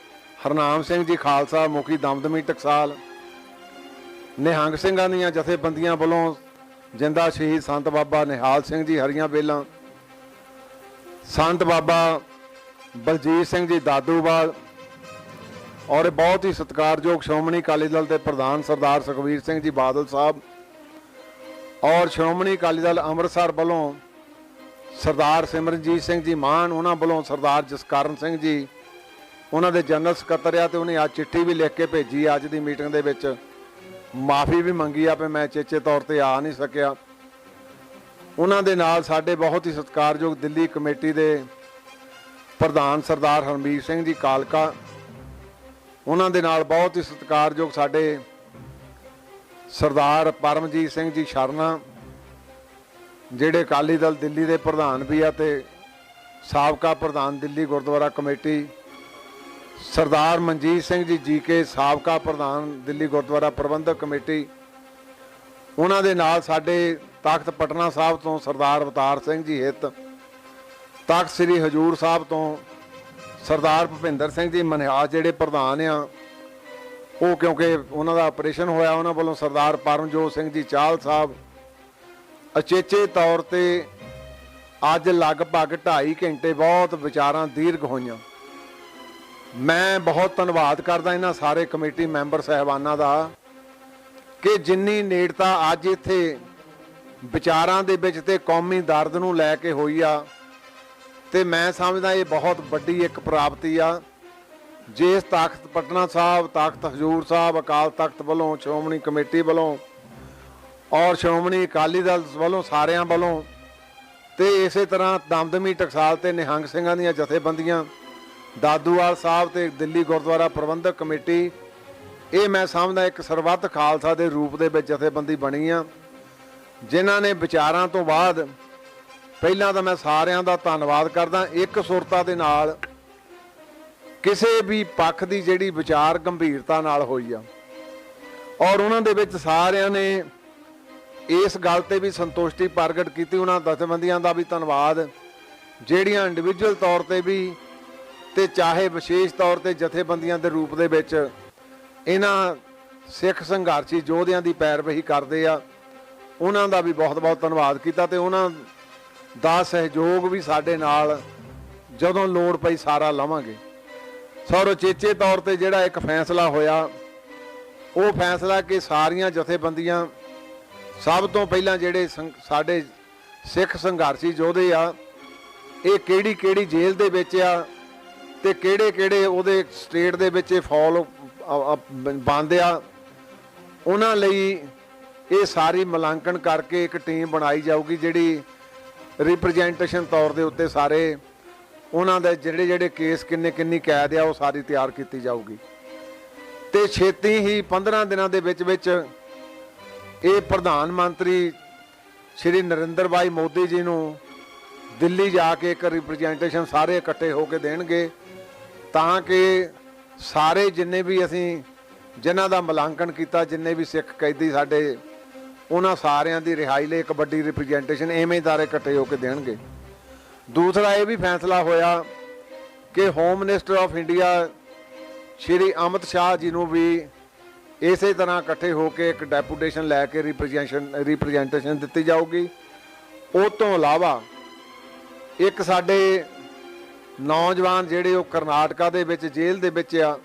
ਹਰਨਾਮ ਸਿੰਘ ਜੀ ਖਾਲਸਾ ਮੁਖੀ ਦਮਦਮੀ ਟਕਸਾਲ, ਨਿਹੰਗ ਸਿੰਘਾਂ ਦੀਆਂ ਜਥੇਬੰਦੀਆਂ ਵੱਲੋਂ ਜਿੰਦਾ ਸ਼ਹੀਦ ਸੰਤ ਬਾਬਾ ਨਿਹਾਲ ਸਿੰਘ ਜੀ ਹਰੀਆਂ ਬੇਲਾਂ, ਸੰਤ ਬਾਬਾ ਬਲਜੀਤ ਸਿੰਘ ਜੀ ਦਾਦੂਵਾਲ ਔਰ ਬਹੁਤ ਹੀ ਸਤਿਕਾਰਯੋਗ ਸ਼੍ਰੋਮਣੀ ਅਕਾਲੀ ਦਲ ਦੇ ਪ੍ਰਧਾਨ ਸਰਦਾਰ ਸੁਖਬੀਰ ਸਿੰਘ ਜੀ ਬਾਦਲ ਸਾਹਿਬ ਔਰ ਸ਼੍ਰੋਮਣੀ ਅਕਾਲੀ ਦਲ ਅੰਮ੍ਰਿਤਸਰ ਵੱਲੋਂ ਸਰਦਾਰ ਸਿਮਰਨਜੀਤ ਸਿੰਘ ਜੀ ਮਾਨ, ਉਹਨਾਂ ਵੱਲੋਂ ਸਰਦਾਰ ਜਸਕਰਨ ਸਿੰਘ ਜੀ ਉਹਨਾਂ ਦੇ ਜਨਰਲ ਸਕੱਤਰ ਆ ਤੇ ਉਹਨੇ ਅੱਜ ਚਿੱਠੀ ਵੀ ਲਿਖ ਕੇ ਭੇਜੀ ਅੱਜ ਦੀ ਮੀਟਿੰਗ ਦੇ ਵਿੱਚ ਮਾਫੀ ਵੀ ਮੰਗੀ ਆ ਕਿ ਮੈਂ ਚੇਚੇ ਤੌਰ ਤੇ ਆ ਨਹੀਂ ਸਕਿਆ। ਉਹਨਾਂ ਦੇ ਨਾਲ ਸਾਡੇ ਬਹੁਤ ਹੀ ਸਤਿਕਾਰਯੋਗ ਦਿੱਲੀ ਕਮੇਟੀ ਦੇ ਪ੍ਰਧਾਨ ਸਰਦਾਰ ਹਰਮੀਤ ਸਿੰਘ ਜੀ ਕਾਲਕਾ, ਉਹਨਾਂ ਦੇ ਨਾਲ ਬਹੁਤ ਹੀ ਸਤਿਕਾਰਯੋਗ ਸਾਡੇ ਸਰਦਾਰ ਪਰਮਜੀਤ ਸਿੰਘ ਜੀ ਸ਼ਰਨਾ ਜਿਹੜੇ ਅਕਾਲੀ ਦਲ ਦਿੱਲੀ ਦੇ ਪ੍ਰਧਾਨ ਵੀ ਆ ਤੇ ਸਾਬਕਾ ਪ੍ਰਧਾਨ ਦਿੱਲੀ ਗੁਰਦੁਆਰਾ ਕਮੇਟੀ, ਸਰਦਾਰ ਮਨਜੀਤ ਸਿੰਘ ਜੀ ਜੀਕੇ ਸਾਬਕਾ ਪ੍ਰਧਾਨ ਦਿੱਲੀ ਗੁਰਦੁਆਰਾ ਪ੍ਰਬੰਧਕ ਕਮੇਟੀ, ਉਹਨਾਂ ਦੇ ਨਾਲ ਸਾਡੇ ਤਖਤ ਪਟਨਾ ਸਾਹਿਬ ਤੋਂ ਸਰਦਾਰ ਅਵਤਾਰ ਸਿੰਘ ਜੀ ਹਿੱਤ, ਤਖਤ ਸ੍ਰੀ ਹਜੂਰ ਸਾਹਿਬ ਤੋਂ ਸਰਦਾਰ ਭੁਪਿੰਦਰ ਸਿੰਘ ਜੀ ਮਨਿਹਾਸ ਜਿਹੜੇ ਪ੍ਰਧਾਨ ਆ ਉਹ ਕਿਉਂਕਿ ਉਹਨਾਂ ਦਾ ਆਪਰੇਸ਼ਨ ਹੋਇਆ, ਉਹਨਾਂ ਵੱਲੋਂ ਸਰਦਾਰ ਪਰਮਜੋਤ ਸਿੰਘ ਜੀ ਚਾਹਲ ਸਾਹਿਬ। ਅਚੇਚੇ ਤੌਰ ਤੇ ਅੱਜ ਲਗਭਗ 2.5 ਘੰਟੇ ਬਹੁਤ ਵਿਚਾਰਾਂ ਦੀਰਘ ਹੋਈਆਂ। ਮੈਂ ਬਹੁਤ ਧੰਨਵਾਦ ਕਰਦਾ ਇਹਨਾਂ ਸਾਰੇ ਕਮੇਟੀ ਮੈਂਬਰ ਸਾਹਿਬਾਨਾਂ ਦਾ ਕਿ ਜਿੰਨੀ ਨੇੜਤਾ ਅੱਜ ਇੱਥੇ ਵਿਚਾਰਾਂ ਦੇ ਵਿੱਚ ਤੇ ਕੌਮੀ ਦਰਦ ਨੂੰ ਲੈ ਕੇ ਹੋਈ ਆ, ਤੇ ਮੈਂ ਸਮਝਦਾ ਇਹ ਬਹੁਤ ਵੱਡੀ ਇੱਕ ਪ੍ਰਾਪਤੀ ਆ ਜਿਸ ਤਖਤ ਪਟਨਾ ਸਾਹਿਬ, ਤਖਤ ਹਜ਼ੂਰ ਸਾਹਿਬ, ਅਕਾਲ ਤਖਤ ਵੱਲੋਂ, ਸ਼੍ਰੋਮਣੀ ਕਮੇਟੀ ਵੱਲੋਂ ਔਰ ਸ਼੍ਰੋਮਣੀ ਅਕਾਲੀ ਦਲ ਵੱਲੋਂ, ਸਾਰਿਆਂ ਵੱਲੋਂ, ਤੇ ਇਸੇ ਤਰ੍ਹਾਂ ਦਮਦਮੀ ਟਕਸਾਲ ਤੇ ਨਿਹੰਗ ਸਿੰਘਾਂ ਦੀਆਂ ਜਥੇਬੰਦੀਆਂ, ਦਾਦੂਵਾਲ ਸਾਹਿਬ ਤੇ ਦਿੱਲੀ ਗੁਰਦੁਆਰਾ ਪ੍ਰਬੰਧਕ ਕਮੇਟੀ, ਇਹ ਮੈਂ ਸਮਝਦਾ ਇੱਕ ਸਰਬੱਤ ਖਾਲਸਾ ਦੇ ਰੂਪ ਦੇ ਵਿੱਚ ਜਥੇਬੰਦੀ ਬਣੀ ਆ, ਜਿਨ੍ਹਾਂ ਨੇ ਵਿਚਾਰਾਂ ਤੋਂ ਬਾਅਦ ਪਹਿਲਾਂ ਤਾਂ ਮੈਂ ਸਾਰਿਆਂ ਦਾ ਧੰਨਵਾਦ ਕਰਦਾ, ਇੱਕ ਸੁਰਤਾ ਦੇ ਨਾਲ ਕਿਸੇ ਵੀ ਪੱਖ ਦੀ ਜਿਹੜੀ ਵਿਚਾਰ ਗੰਭੀਰਤਾ ਨਾਲ ਹੋਈ ਆ ਔਰ ਉਹਨਾਂ ਦੇ ਵਿੱਚ ਸਾਰਿਆਂ ਨੇ ਇਸ ਗੱਲ ਤੇ ਵੀ ਸੰਤੁਸ਼ਟੀ ਪ੍ਰਗਟ ਕੀਤੀ। ਉਹਨਾਂ ਜਥੇਬੰਦੀਆਂ ਦਾ ਵੀ ਧੰਨਵਾਦ ਜਿਹੜੀਆਂ ਇੰਡੀਵਿਜੂਅਲ ਤੌਰ ਤੇ ਵੀ ਤੇ ਚਾਹੇ ਵਿਸ਼ੇਸ਼ ਤੌਰ ਤੇ ਜਥੇਬੰਦੀਆਂ ਦੇ ਰੂਪ ਦੇ ਵਿੱਚ ਇਹਨਾਂ ਸਿੱਖ ਸੰਘਰਸ਼ੀ ਯੋਧਿਆਂ ਦੀ ਪੈਰਵੀ ਕਰਦੇ ਆ, ਉਹਨਾਂ ਦਾ ਵੀ ਬਹੁਤ ਬਹੁਤ ਧੰਨਵਾਦ ਕੀਤਾ ਤੇ ਉਹਨਾਂ ਦਾ ਸਹਿਯੋਗ ਵੀ ਸਾਡੇ ਨਾਲ ਜਦੋਂ ਲੋੜ ਪਈ ਸਾਰਾ ਲਵਾਂਗੇ। ਸੋ ਚੇਚੇ ਤੌਰ ਤੇ ਜਿਹੜਾ ਇੱਕ ਫੈਸਲਾ ਹੋਇਆ ਉਹ ਫੈਸਲਾ ਕਿ ਸਾਰੀਆਂ ਜਥੇਬੰਦੀਆਂ, ਸਭ ਤੋਂ ਪਹਿਲਾਂ ਜਿਹੜੇ ਸਾਡੇ ਸਿੱਖ ਸੰਘਰਸ਼ੀ ਯੋਧੇ ਆ, ਇਹ ਕਿਹੜੀ ਕਿਹੜੀ ਜੇਲ੍ਹ ਦੇ ਵਿੱਚ ਆ ਤੇ ਕਿਹੜੇ ਕਿਹੜੇ ਉਹਦੇ ਸਟੇਟ ਦੇ ਵਿੱਚ ਫਾਲ ਬੰਦ ਆ, ਉਹਨਾਂ ਲਈ ਇਹ ਸਾਰੀ ਮੁਲਾਂਕਣ ਕਰਕੇ ਇੱਕ ਟੀਮ ਬਣਾਈ ਜਾਊਗੀ ਜਿਹੜੀ ਰਿਪਰੈਜ਼ੈਂਟੇਸ਼ਨ ਤੌਰ ਦੇ ਉੱਤੇ ਸਾਰੇ ਉਹਨਾਂ ਦੇ ਜਿਹੜੇ ਕੇਸ ਕਿੰਨੀ ਕੈਦ ਆ ਉਹ ਸਾਰੀ ਤਿਆਰ ਕੀਤੀ ਜਾਊਗੀ ਤੇ ਛੇਤੀ ਹੀ 15 ਦਿਨਾਂ ਦੇ ਵਿੱਚ ਇਹ ਪ੍ਰਧਾਨ ਮੰਤਰੀ ਸ਼੍ਰੀ ਨਰਿੰਦਰ ਭਾਈ ਮੋਦੀ ਜੀ ਨੂੰ ਦਿੱਲੀ ਜਾ ਕੇ ਇੱਕ ਰਿਪਰੈਜ਼ੈਂਟੇਸ਼ਨ ਸਾਰੇ ਇਕੱਠੇ ਹੋ ਕੇ ਦੇਣਗੇ ਤਾਂ ਕਿ ਸਾਰੇ ਜਿੰਨੇ ਵੀ ਅਸੀਂ ਜਿਨ੍ਹਾਂ ਦਾ ਮੁਲਾਂਕਣ ਕੀਤਾ, ਜਿੰਨੇ ਵੀ ਸਿੱਖ ਕੈਦੀ ਸਾਡੇ, ਉਹਨਾਂ ਸਾਰਿਆਂ ਦੀ ਰਿਹਾਈ ਲਈ ਇੱਕ ਵੱਡੀ ਰਿਪਰੈਜ਼ੈਂਟੇਸ਼ਨ ਐਵੇਂ ਦਾਰੇ ਇਕੱਠੇ ਹੋ ਕੇ ਦੇਣਗੇ। ਦੂਸਰਾ ਇਹ ਵੀ ਫੈਸਲਾ ਹੋਇਆ ਕਿ home minister of India Shri Amit Shah ji ਨੂੰ ਵੀ ਇਸੇ ਤਰ੍ਹਾਂ ਇਕੱਠੇ ਹੋ ਕੇ ਇੱਕ ਡੈਪੂਟੇਸ਼ਨ ਲੈ ਕੇ ਰਿਪਰੈਜ਼ੈਂਟੇਸ਼ਨ ਦਿੱਤੀ ਜਾਊਗੀ। ਉਹ ਤੋਂ ਇਲਾਵਾ ਇੱਕ ਸਾਡੇ ਨੌਜਵਾਨ ਜਿਹੜੇ ਉਹ ਕਰਨਾਟਕਾ ਦੇ ਵਿੱਚ ਜੇਲ੍ਹ ਦੇ ਵਿੱਚ ਆ,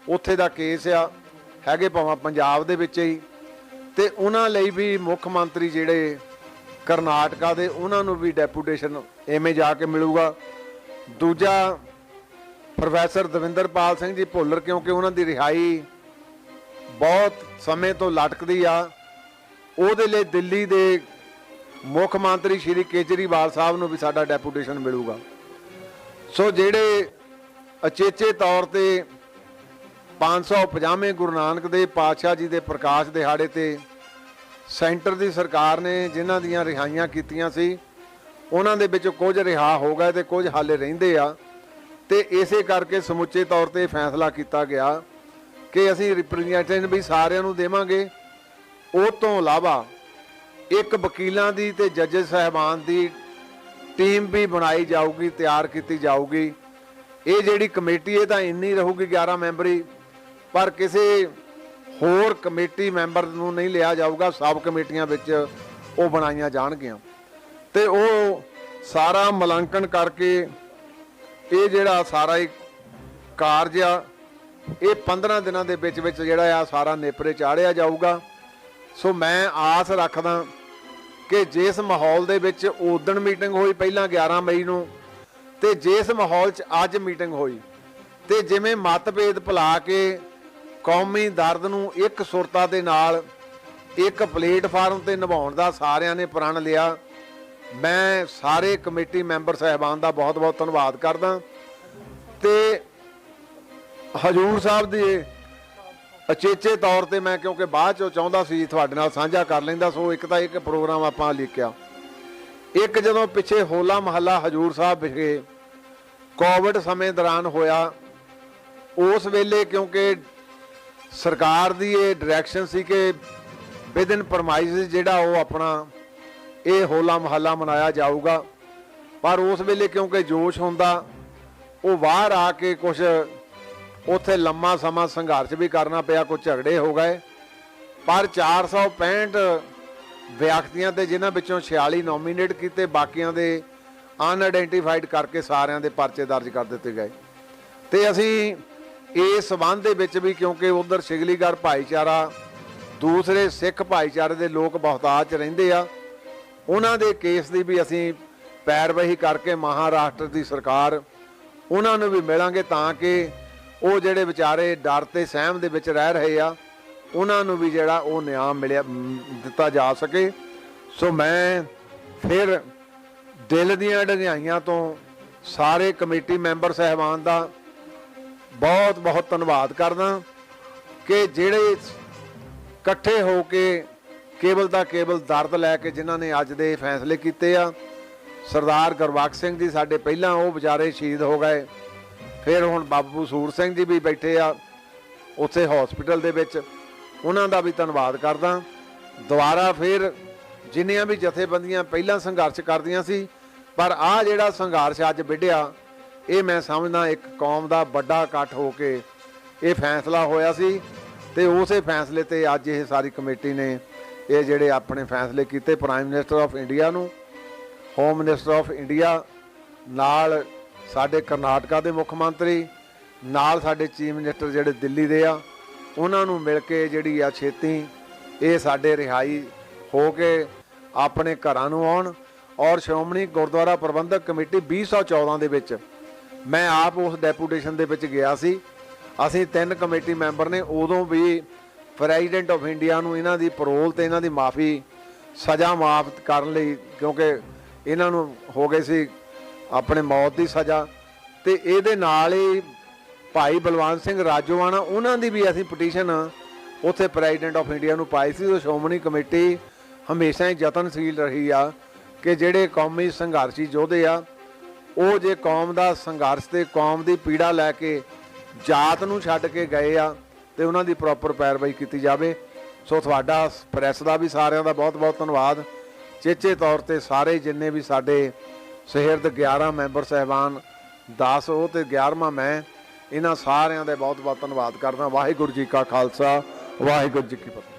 ਉੱਥੇ ਦਾ ਕੇਸ ਆ, ਹੈਗੇ ਭਾਵੇਂ ਪੰਜਾਬ ਦੇ ਵਿੱਚ ਹੀ, ਤੇ ਉਹਨਾਂ ਲਈ ਵੀ ਮੁੱਖ ਮੰਤਰੀ ਜਿਹੜੇ ਕਰਨਾਟਕਾ ਦੇ, ਉਹਨਾਂ ਨੂੰ ਵੀ ਡੈਪੂਟੇਸ਼ਨ ਐਵੇਂ ਜਾ ਕੇ ਮਿਲੂਗਾ। ਦੂਜਾ ਪ੍ਰੋਫੈਸਰ ਦਵਿੰਦਰਪਾਲ ਸਿੰਘ ਜੀ ਭੁੱਲਰ, ਕਿਉਂਕਿ ਉਹਨਾਂ ਦੀ ਰਿਹਾਈ ਬਹੁਤ ਸਮੇਂ ਤੋਂ ਲਟਕਦੀ ਆ, ਉਹਦੇ ਲਈ ਦਿੱਲੀ ਦੇ ਮੁੱਖ ਮੰਤਰੀ ਸ਼੍ਰੀ ਕੇਜਰੀਵਾਲ ਸਾਹਿਬ ਨੂੰ ਵੀ ਸਾਡਾ ਡੈਪੂਟੇਸ਼ਨ ਮਿਲੂਗਾ। ਸੋ ਜਿਹੜੇ ਅਚੇਚੇ ਤੌਰ ਤੇ 550ਵੇਂ ਗੁਰੂ ਨਾਨਕ ਦੇਵ ਪਾਤਸ਼ਾਹ ਜੀ ਦੇ ਪ੍ਰਕਾਸ਼ ਦਿਹਾੜੇ ਤੇ ਸੈਂਟਰ ਦੀ ਸਰਕਾਰ ਨੇ ਜਿਨ੍ਹਾਂ ਦੀਆਂ ਰਿਹਾਈਆਂ ਕੀਤੀਆਂ ਸੀ ਉਹਨਾਂ ਦੇ ਵਿੱਚੋਂ ਕੁਝ ਰਿਹਾ ਹੋ ਗਏ ਤੇ ਕੁਝ ਹਾਲੇ ਰਹਿੰਦੇ ਆ, ਤੇ ਇਸੇ ਕਰਕੇ ਸਮੁੱਚੇ ਤੌਰ ਤੇ ਫੈਸਲਾ ਕੀਤਾ ਗਿਆ ਕਿ ਅਸੀਂ ਰਿਪਰੈਜ਼ੈਂਟੇਸ਼ਨ ਵੀ ਸਾਰਿਆਂ ਨੂੰ ਦੇਵਾਂਗੇ। ਉਹ ਤੋਂ ਇਲਾਵਾ ਇੱਕ ਵਕੀਲਾਂ ਦੀ ਤੇ ਜੱਜ ਸਾਹਿਬਾਨ ਦੀ ਟੀਮ ਵੀ ਬਣਾਈ ਜਾਊਗੀ, ਤਿਆਰ ਕੀਤੀ ਜਾਊਗੀ। ਇਹ ਜਿਹੜੀ ਕਮੇਟੀ ਇਹ ਤਾਂ ਇੰਨੀ ਰਹੂਗੀ 11 ਮੈਂਬਰੀ, ਪਰ ਕਿਸੇ ਹੋਰ ਕਮੇਟੀ ਮੈਂਬਰ ਨੂੰ ਨਹੀਂ ਲਿਆ ਜਾਊਗਾ। ਸਬ ਕਮੇਟੀਆਂ ਵਿੱਚ ਉਹ ਬਣਾਈਆਂ ਜਾਣਗੀਆਂ ਤੇ ਉਹ ਸਾਰਾ ਮੁਲਾਂਕਣ ਕਰਕੇ ਇਹ ਜਿਹੜਾ ਸਾਰਾ ਇੱਕ ਕਾਰਜ ਆ ਇਹ 15 ਦਿਨਾਂ ਦੇ ਵਿੱਚ ਜਿਹੜਾ ਆ ਸਾਰਾ ਨੇਪਰੇ ਚਾੜਿਆ ਜਾਊਗਾ। ਸੋ ਮੈਂ ਆਸ ਰੱਖਦਾ ਕਿ ਜਿਸ ਮਾਹੌਲ ਦੇ ਵਿੱਚ ਉਦਣ ਮੀਟਿੰਗ ਹੋਈ ਪਹਿਲਾਂ 11 ਮਈ ਨੂੰ, ਤੇ ਜਿਸ ਮਾਹੌਲ 'ਚ ਅੱਜ ਮੀਟਿੰਗ ਹੋਈ, ਤੇ ਜਿਵੇਂ ਮਤਭੇਦ ਭੁਲਾ ਕੇ ਕੌਮੀ ਦਰਦ ਨੂੰ ਇੱਕ ਸੁਰਤਾ ਦੇ ਨਾਲ ਇੱਕ ਪਲੇਟਫਾਰਮ ਤੇ ਨਿਭਾਉਣ ਦਾ ਸਾਰਿਆਂ ਨੇ ਪ੍ਰਣ ਲਿਆ। ਮੈਂ ਸਾਰੇ ਕਮੇਟੀ ਮੈਂਬਰ ਸਾਹਿਬਾਨ ਦਾ ਬਹੁਤ ਬਹੁਤ ਧੰਨਵਾਦ ਕਰਦਾ ਤੇ ਹਜੂਰ ਸਾਹਿਬ ਦੇ ਅਚੇਚੇ ਤੌਰ ਤੇ ਮੈਂ, ਕਿਉਂਕਿ ਬਾਅਦ ਚੋਂ ਚਾਹੁੰਦਾ ਸੀ ਤੁਹਾਡੇ ਨਾਲ ਸਾਂਝਾ ਕਰ ਲੈਂਦਾ, ਸੋ ਇੱਕ ਤਾਂ ਇੱਕ ਪ੍ਰੋਗਰਾਮ ਆਪਾਂ ਲਿਖਿਆ। ਇੱਕ ਜਦੋਂ ਪਿੱਛੇ ਹੋਲਾ ਮਹੱਲਾ ਹਜੂਰ ਸਾਹਿਬ ਵਿਖੇ ਕੋਵਿਡ ਸਮੇਂ ਦੌਰਾਨ ਹੋਇਆ, ਉਸ ਵੇਲੇ ਕਿਉਂਕਿ ਸਰਕਾਰ ਦੀ ਇਹ ਡਾਇਰੈਕਸ਼ਨ ਸੀ ਕਿ ਵਿਦਿਨ ਪ੍ਰਮਾਈਸਿਸ ਜਿਹੜਾ ਉਹ ਆਪਣਾ ਇਹ ਹੋਲਾ ਮਹੱਲਾ ਮਨਾਇਆ ਜਾਊਗਾ, ਪਰ ਉਸ ਵੇਲੇ ਕਿਉਂਕਿ ਜੋਸ਼ ਹੁੰਦਾ ਉਹ ਬਾਹਰ ਆ ਕੇ ਕੁਝ ਉੱਥੇ ਲੰਮਾ ਸਮਾਂ ਸੰਘਰਸ਼ ਵੀ ਕਰਨਾ ਪਿਆ, ਕੁਝ ਝਗੜੇ ਹੋ ਗਏ। ਪਰ 465 ਵਿਅਕਤੀਆਂ ਤੇ ਜਿਨ੍ਹਾਂ ਵਿੱਚੋਂ 46 ਨੋਮੀਨੇਟ ਕੀਤੇ, ਬਾਕੀਆਂ ਦੇ ਅਨਆਇਡੈਂਟੀਫਾਈਡ ਕਰਕੇ ਸਾਰਿਆਂ ਦੇ ਪਰਚੇ ਦਰਜ ਕਰ ਦਿੱਤੇ ਗਏ। ਤੇ ਅਸੀਂ ਇਸ ਸੰਬੰਧ ਦੇ ਵਿੱਚ ਵੀ, ਕਿਉਂਕਿ ਉਧਰ ਸ਼ਿਗਲੀਗੜ੍ਹ ਭਾਈਚਾਰਾ ਦੂਸਰੇ ਸਿੱਖ ਭਾਈਚਾਰੇ ਦੇ ਲੋਕ ਬਹੁਤਾਤ 'ਚ ਰਹਿੰਦੇ ਆ, ਉਹਨਾਂ ਦੇ ਕੇਸ ਦੀ ਵੀ ਅਸੀਂ ਪੈਰਵਾਈ ਕਰਕੇ ਮਹਾਰਾਸ਼ਟਰ ਦੀ ਸਰਕਾਰ ਉਹਨਾਂ ਨੂੰ ਵੀ ਮਿਲਾਂਗੇ, ਤਾਂ ਕਿ ਉਹ ਜਿਹੜੇ ਵਿਚਾਰੇ ਡਰ ਤੇ ਸਹਿਮ ਦੇ ਵਿੱਚ ਰਹਿ ਰਹੇ ਆ ਉਹਨਾਂ ਨੂੰ ਵੀ ਜਿਹੜਾ ਉਹ ਨਿਆਂ ਦਿੱਤਾ ਜਾ ਸਕੇ। ਸੋ ਮੈਂ ਫਿਰ ਦਿਲ ਦੀਆਂ ਡੰਗਾਈਆਂ ਤੋਂ ਸਾਰੇ ਕਮੇਟੀ ਮੈਂਬਰ ਸਾਹਿਬਾਨ ਦਾ ਬਹੁਤ ਬਹੁਤ ਧੰਨਵਾਦ ਕਰਦਾ ਕਿ ਜਿਹੜੇ ਇਕੱਠੇ ਹੋ ਕੇ ਕੇਵਲ ਦਾ ਕੇਵਲ ਦਰਦ ਲੈ ਕੇ ਜਿਨ੍ਹਾਂ ਨੇ ਅੱਜ ਦੇ ਫੈਸਲੇ ਕੀਤੇ ਆ। ਸਰਦਾਰ ਗੁਰਬਖਸ਼ ਸਿੰਘ ਜੀ ਸਾਡੇ ਪਹਿਲਾਂ ਉਹ ਵਿਚਾਰੇ ਸ਼ਹੀਦ ਹੋ ਗਏ, ਫਿਰ ਹੁਣ ਬਾਬੂ ਸੂਰ ਸਿੰਘ ਜੀ ਵੀ ਬੈਠੇ ਆ ਉੱਥੇ ਹਸਪੀਟਲ ਦੇ ਵਿੱਚ, ਉਹਨਾਂ ਦਾ ਵੀ ਧੰਨਵਾਦ ਕਰਦਾ। ਦੁਬਾਰਾ ਫਿਰ ਜਿੰਨੀਆਂ ਵੀ ਜਥੇਬੰਦੀਆਂ ਪਹਿਲਾਂ ਸੰਘਰਸ਼ ਕਰਦੀਆਂ ਸੀ, ਪਰ ਆਹ ਜਿਹੜਾ ਸੰਘਰਸ਼ ਅੱਜ ਵਿੱਢਿਆ, ਇਹ ਮੈਂ ਸਮਝਦਾ ਇੱਕ ਕੌਮ ਦਾ ਵੱਡਾ ਇਕੱਠ ਹੋ ਕੇ ਇਹ ਫੈਸਲਾ ਹੋਇਆ ਸੀ, ਤੇ ਉਸੇ ਫੈਸਲੇ ਤੇ ਅੱਜ ਇਹ ਸਾਰੀ ਕਮੇਟੀ ਨੇ ਇਹ ਜਿਹੜੇ ਆਪਣੇ ਫੈਸਲੇ ਕੀਤੇ। ਪ੍ਰਾਈਮ ਮਿਨਿਸਟਰ ਆਫ ਇੰਡੀਆ ਨੂੰ, ਹੋਮ ਮਿਨਿਸਟਰ ਆਫ ਇੰਡੀਆ ਨਾਲ ਸਾਡੇ ਕਰਨਾਟਕਾ ਦੇ ਮੁੱਖ ਮੰਤਰੀ ਨਾਲ ਸਾਡੇ ਚੀਫ ਮਿਨਿਸਟਰ ਜਿਹੜੇ ਦਿੱਲੀ ਦੇ ਆ, ਉਹਨਾਂ ਨੂੰ ਮਿਲ ਕੇ ਜਿਹੜੀ ਆ ਛੇਤੀ ਇਹ ਸਾਡੇ ਰਿਹਾਈ ਹੋ ਕੇ ਆਪਣੇ ਘਰਾਂ ਨੂੰ ਆਉਣ। ਔਰ ਸ਼੍ਰੋਮਣੀ ਗੁਰਦੁਆਰਾ ਪ੍ਰਬੰਧਕ ਕਮੇਟੀ 2014 ਦੇ ਵਿੱਚ ਮੈਂ ਆਪ ਉਸ ਡੈਪੂਟੇਸ਼ਨ ਦੇ ਵਿੱਚ ਗਿਆ ਸੀ। ਅਸੀਂ 3 ਕਮੇਟੀ ਮੈਂਬਰ ਨੇ, ਉਦੋਂ ਵੀ ਪ੍ਰੈਜ਼ੀਡੈਂਟ ਆਫ ਇੰਡੀਆ ਨੂੰ ਇਹਨਾਂ ਦੀ ਪਰੋਲ ਤੇ ਇਹਨਾਂ ਦੀ ਮਾਫੀ ਸਜ਼ਾ ਮਾਫ ਕਰਨ ਲਈ, ਕਿਉਂਕਿ ਇਹਨਾਂ ਨੂੰ ਹੋ ਗਈ ਸੀ ਆਪਣੇ ਮੌਤ ਦੀ ਸਜ਼ਾ, ਤੇ ਇਹਦੇ ਨਾਲ ਹੀ ਭਾਈ ਬਲਵੰਤ ਸਿੰਘ ਰਾਜੋਆਣਾ ਉਹਨਾਂ ਦੀ ਵੀ ਅਸੀਂ ਪਟੀਸ਼ਨ ਉੱਥੇ ਪ੍ਰੈਜ਼ੀਡੈਂਟ ਆਫ ਇੰਡੀਆ ਨੂੰ ਪਾਈ ਸੀ। ਉਹ ਸ਼੍ਰੋਮਣੀ ਕਮੇਟੀ ਹਮੇਸ਼ਾ ਹੀ ਯਤਨਸ਼ੀਲ ਰਹੀ ਆ ਕਿ ਜਿਹੜੇ ਕੌਮੀ ਸੰਘਰਸ਼ੀ ਯੋਧੇ ਆ ਉਹ ਜੇ ਕੌਮ ਦਾ ਸੰਘਰਸ਼ ਤੇ ਕੌਮ ਦੀ ਪੀੜਾ ਲੈ ਕੇ ਜਾਤ ਨੂੰ ਛੱਡ ਕੇ ਗਏ ਆ ਤੇ ਉਹਨਾਂ ਦੀ ਪ੍ਰੋਪਰ ਪੈਰਵਾਈ ਕੀਤੀ ਜਾਵੇ। ਸੋ ਤੁਹਾਡਾ ਪ੍ਰੈਸ ਦਾ ਵੀ ਸਾਰਿਆਂ ਦਾ ਬਹੁਤ ਬਹੁਤ ਧੰਨਵਾਦ। ਚੇਚੇ ਤੌਰ ਤੇ ਸਾਰੇ ਜਿੰਨੇ ਵੀ ਸਾਡੇ ਸਹਿਰਦ 11 ਮੈਂਬਰ ਸਾਹਿਬਾਨ, 10 ਉਹ ਤੇ 11ਵਾਂ ਮੈਂ, ਇਹਨਾਂ ਸਾਰਿਆਂ ਦਾ ਬਹੁਤ ਬਹੁਤ ਧੰਨਵਾਦ ਕਰਦਾ। ਵਾਹਿਗੁਰੂ ਜੀ ਕਾ ਖਾਲਸਾ, ਵਾਹਿਗੁਰੂ ਜੀ ਕੀ ਫਤਿਹ।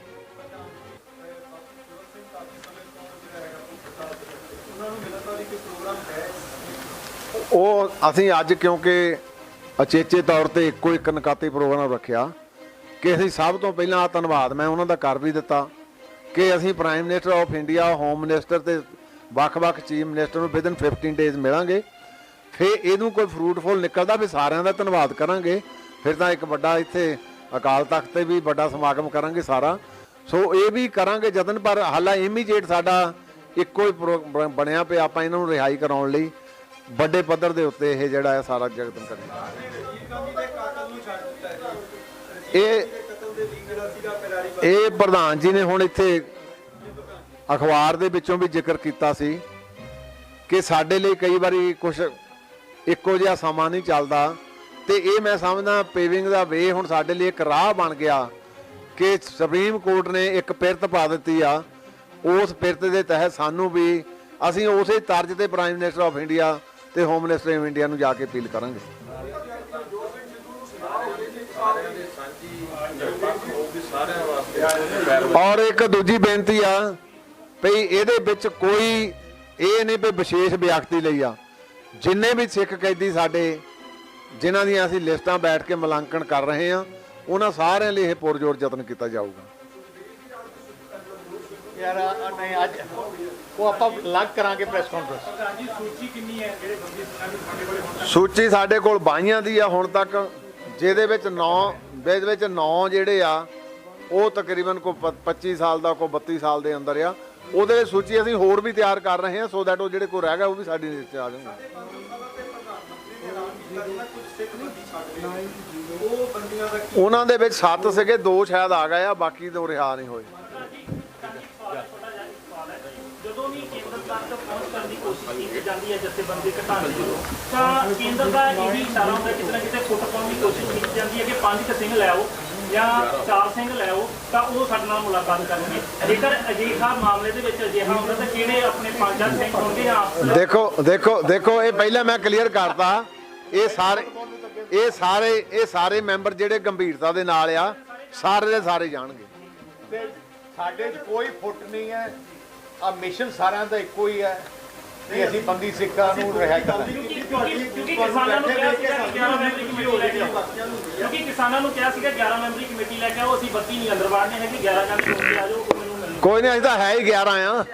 ਉਹ ਅਸੀਂ ਅੱਜ ਕਿਉਂਕਿ ਅਚੇਚੇ ਤੌਰ ਤੇ ਇੱਕੋ ਇੱਕ ਨਕਾਤੀ ਪ੍ਰੋਗਰਾਮ ਰੱਖਿਆ ਕਿ ਅਸੀਂ ਸਭ ਤੋਂ ਪਹਿਲਾਂ ਆ ਧੰਨਵਾਦ ਮੈਂ ਉਹਨਾਂ ਦਾ ਕਰ ਵੀ ਦਿੱਤਾ ਕਿ ਅਸੀਂ prime minister of India, home minister ਤੇ ਵੱਖ-ਵੱਖ ਚੀਫ ਮਿਨਿਸਟਰ ਨੂੰ ਵਿਦਨ 15 ਡੇਜ਼ ਮਿਲਾਂਗੇ। ਫਿਰ ਇਹਨੂੰ ਕੋਈ ਫਰੂਟਫੁਲ ਨਿਕਲਦਾ ਫਿਰ ਸਾਰਿਆਂ ਦਾ ਧੰਨਵਾਦ ਕਰਾਂਗੇ। ਫਿਰ ਤਾਂ ਇੱਕ ਵੱਡਾ ਇੱਥੇ ਅਕਾਲ ਤਖਤ ਤੇ ਵੀ ਵੱਡਾ ਸਮਾਗਮ ਕਰਾਂਗੇ ਸਾਰਾ। ਸੋ ਇਹ ਵੀ ਕਰਾਂਗੇ ਜਤਨ, ਪਰ ਹਾਲਾ ਇਮੀਡੀਏਟ ਸਾਡਾ ਇੱਕੋ ਹੀ ਬਣਿਆ ਪਿਆ, ਆਪਾਂ ਇਹਨਾਂ ਨੂੰ ਰਿਹਾਈ ਕਰਾਉਣ ਲਈ ਵੱਡੇ ਪੱਧਰ ਦੇ ਉੱਤੇ ਇਹ ਜਿਹੜਾ ਹੈ ਸਾਰਾ ਜਗਤਨ ਕਰੀਏ। ਇਹ ਪ੍ਰਧਾਨ ਜੀ ਨੇ ਹੁਣ ਇੱਥੇ ਅਖਬਾਰ ਦੇ ਵਿੱਚੋਂ ਵੀ ਜ਼ਿਕਰ ਕੀਤਾ ਸੀ ਕਿ ਸਾਡੇ ਲਈ ਕਈ ਵਾਰੀ ਕੁਝ ਇੱਕੋ ਜਿਹਾ ਸਮਾਂ ਨਹੀਂ ਚੱਲਦਾ, ਤੇ ਇਹ ਮੈਂ ਸਮਝਦਾ ਪੇਵਿੰਗ ਦਾ ਵੇ ਹੁਣ ਸਾਡੇ ਲਈ ਇੱਕ ਰਾਹ ਬਣ ਗਿਆ ਕਿ ਸੁਪਰੀਮ ਕੋਰਟ ਨੇ ਇੱਕ ਪਿਰਤ ਪਾ ਦਿੱਤੀ ਆ। ਉਸ ਪਿਰਤ ਦੇ ਤਹਿਤ ਸਾਨੂੰ ਵੀ ਅਸੀਂ ਉਸੇ ਤਰਜ਼ ਤੇ ਪ੍ਰਾਈਮ ਮਿਨਿਸਟਰ ਆਫ ਇੰਡੀਆ ਤੇ ਹੋਮ ਮਿਨਿਸਟਰ ਆਫ ਇੰਡੀਆ ਨੂੰ ਜਾ ਕੇ ਅਪੀਲ ਕਰਾਂਗੇ। ਔਰ ਇੱਕ ਦੂਜੀ ਬੇਨਤੀ ਆ ਭਈ ਇਹਦੇ ਵਿੱਚ ਕੋਈ ਇਹ ਨਹੀਂ ਵੀ ਵਿਸ਼ੇਸ਼ ਵਿਅਕਤੀ ਲਈ ਆ, ਜਿੰਨੇ ਵੀ ਸਿੱਖ ਕੈਦੀ ਸਾਡੇ ਜਿਨ੍ਹਾਂ ਦੀਆਂ ਅਸੀਂ ਲਿਸਟਾਂ ਬੈਠ ਕੇ ਮੁਲਾਂਕਣ ਕਰ ਰਹੇ ਹਾਂ, ਉਹਨਾਂ ਸਾਰਿਆਂ ਲਈ ਇਹ ਪੁਰਜੋਰ ਯਤਨ ਕੀਤਾ ਜਾਊਗਾ। ਯਾਰ ਨਹੀਂ ਅੱਜ ਉਹ ਆਪਾਂ ਅਲੱਗ ਕਰਾਂਗੇ ਪ੍ਰੈਸ ਕਾਨਫਰੰਸ। ਸੂਚੀ ਕਿੰਨੀ ਹੈ ਜਿਹੜੇ ਬੰਦੀ ਸਿੰਘਾਂ ਦੀ ਸਾਡੇ ਕੋਲੇ ਹੁਣ ਸੂਚੀ ਸਾਡੇ ਕੋਲ 22 ਦੀ ਆ ਹੁਣ ਤੱਕ, ਜਿਹਦੇ ਵਿੱਚ 9 ਜਿਹੜੇ ਆ ਉਹ ਤਕਰੀਬਨ ਕੋ 25 ਸਾਲ ਦਾ, ਕੋ 32 ਸਾਲ ਦੇ ਅੰਦਰ ਆ। ਉਹਦੇ ਸੂਚੀ ਅਸੀਂ ਹੋਰ ਵੀ ਤਿਆਰ ਕਰ ਰਹੇ ਹਾਂ, ਸੋ ਦੈਟ ਉਹ ਜਿਹੜੇ ਕੋਈ ਰਹਿ ਗਿਆ ਉਹ ਵੀ ਸਾਡੀ ਲਿਸਟ 'ਚ ਆ ਜਾਣਗੇ। ਉਹਨਾਂ ਦੇ ਵਿੱਚ 7 ਸੀਗੇ, 2 ਸ਼ਾਇਦ ਆ ਗਏ ਆ, ਬਾਕੀ ਤੋਂ ਰਿਹਾ ਨਹੀਂ ਹੋਏ। ਜਦੋਂ ਵੀ ਕੇਂਦਰ ਤੱਕ ਪਹੁੰਚ ਕਰਨ ਦੀ ਕੋਸ਼ਿਸ਼ ਕੀਤੀ ਜਾਂਦੀ ਹੈ ਜਥੇਬੰਦੀ ਘਟਾਉਣ ਦੀ, ਤਾਂ ਕੇਂਦਰ ਦਾ ਇਹ ਵੀ ਇਸ਼ਾਰਾ ਹੁੰਦਾ ਕਿਤੇ ਨਾ ਕਿਤੇ ਫੁੱਟ ਪਾਉਣ ਦੀ ਕੋਸ਼ਿਸ਼ ਕੀਤੀ ਜਾਂਦੀ ਹੈ ਕਿ 5 ਸਿੰਘ ਲੈ ਆਓ ਜਾਂ 4 ਸਿੰਘ ਲੈ ਆਓ ਤਾਂ ਉਹ ਸਾਡੇ ਨਾਲ ਮੁਲਾਕਾਤ ਕਰਨਗੇ। ਜੇਕਰ ਅਜਿਹਾ ਮਾਮਲੇ ਦੇ ਵਿੱਚ ਅਜਿਹਾ ਹੁੰਦਾ ਤਾਂ ਕਿਹੜੇ ਆਪਣੇ 5 ਸਿੰਘ ਹੋਣਗੇ ਜਾਂ ਦੇਖੋ ਇਹ ਪਹਿਲਾਂ ਮੈਂ ਕਲੀਅਰ ਕਰਤਾ, ਇਹ ਸਾਰੇ ਮੈਂਬਰ ਜਿਹੜੇ ਗੰਭੀਰਤਾ ਦੇ ਨਾਲ ਆ, ਸਾਰੇ ਦੇ ਸਾਰੇ ਜਾਣਗੇ। ਤੇ ਸਾਡੇ 'ਚ ਕੋਈ ਫੁੱਟ ਨਹੀਂ ਹੈ, ਆ ਮਿਸ਼ਨ ਸਾਰਿਆਂ ਦਾ ਇੱਕੋ ਹੀ ਹੈ ਕਿ ਅਸੀਂ ਬੰਦੀ ਸਿੱਖਾਂ ਨੂੰ ਰਿਹਾ ਕਰਾਂਗੇ। ਕਿਉਂਕਿ ਕਿਸਾਨਾਂ ਨੂੰ ਕਿਹਾ ਸੀਗਾ ਕਿ 11 ਮੈਂਬਰੀ ਕਮੇਟੀ ਲੈ ਕੇ ਆਓ, ਕਿਉਂਕਿ ਕਿਸਾਨਾਂ ਨੂੰ ਕਿਹਾ ਸੀਗਾ 11 ਮੈਂਬਰੀ ਕਮੇਟੀ ਲੈ ਕੇ ਆਓ, ਅਸੀਂ 32 ਨਹੀਂ ਅੰਦਰ ਵਾੜਨੇ ਹੈਗੇ, 11 ਜਣੇ ਹੋ ਕੇ ਆ ਜਾਓ, ਮੈਨੂੰ ਮਿਲਣ। ਕੋਈ ਨਹੀਂ, ਅਸੀਂ ਤਾਂ ਹੈ ਹੀ 11 ਆ।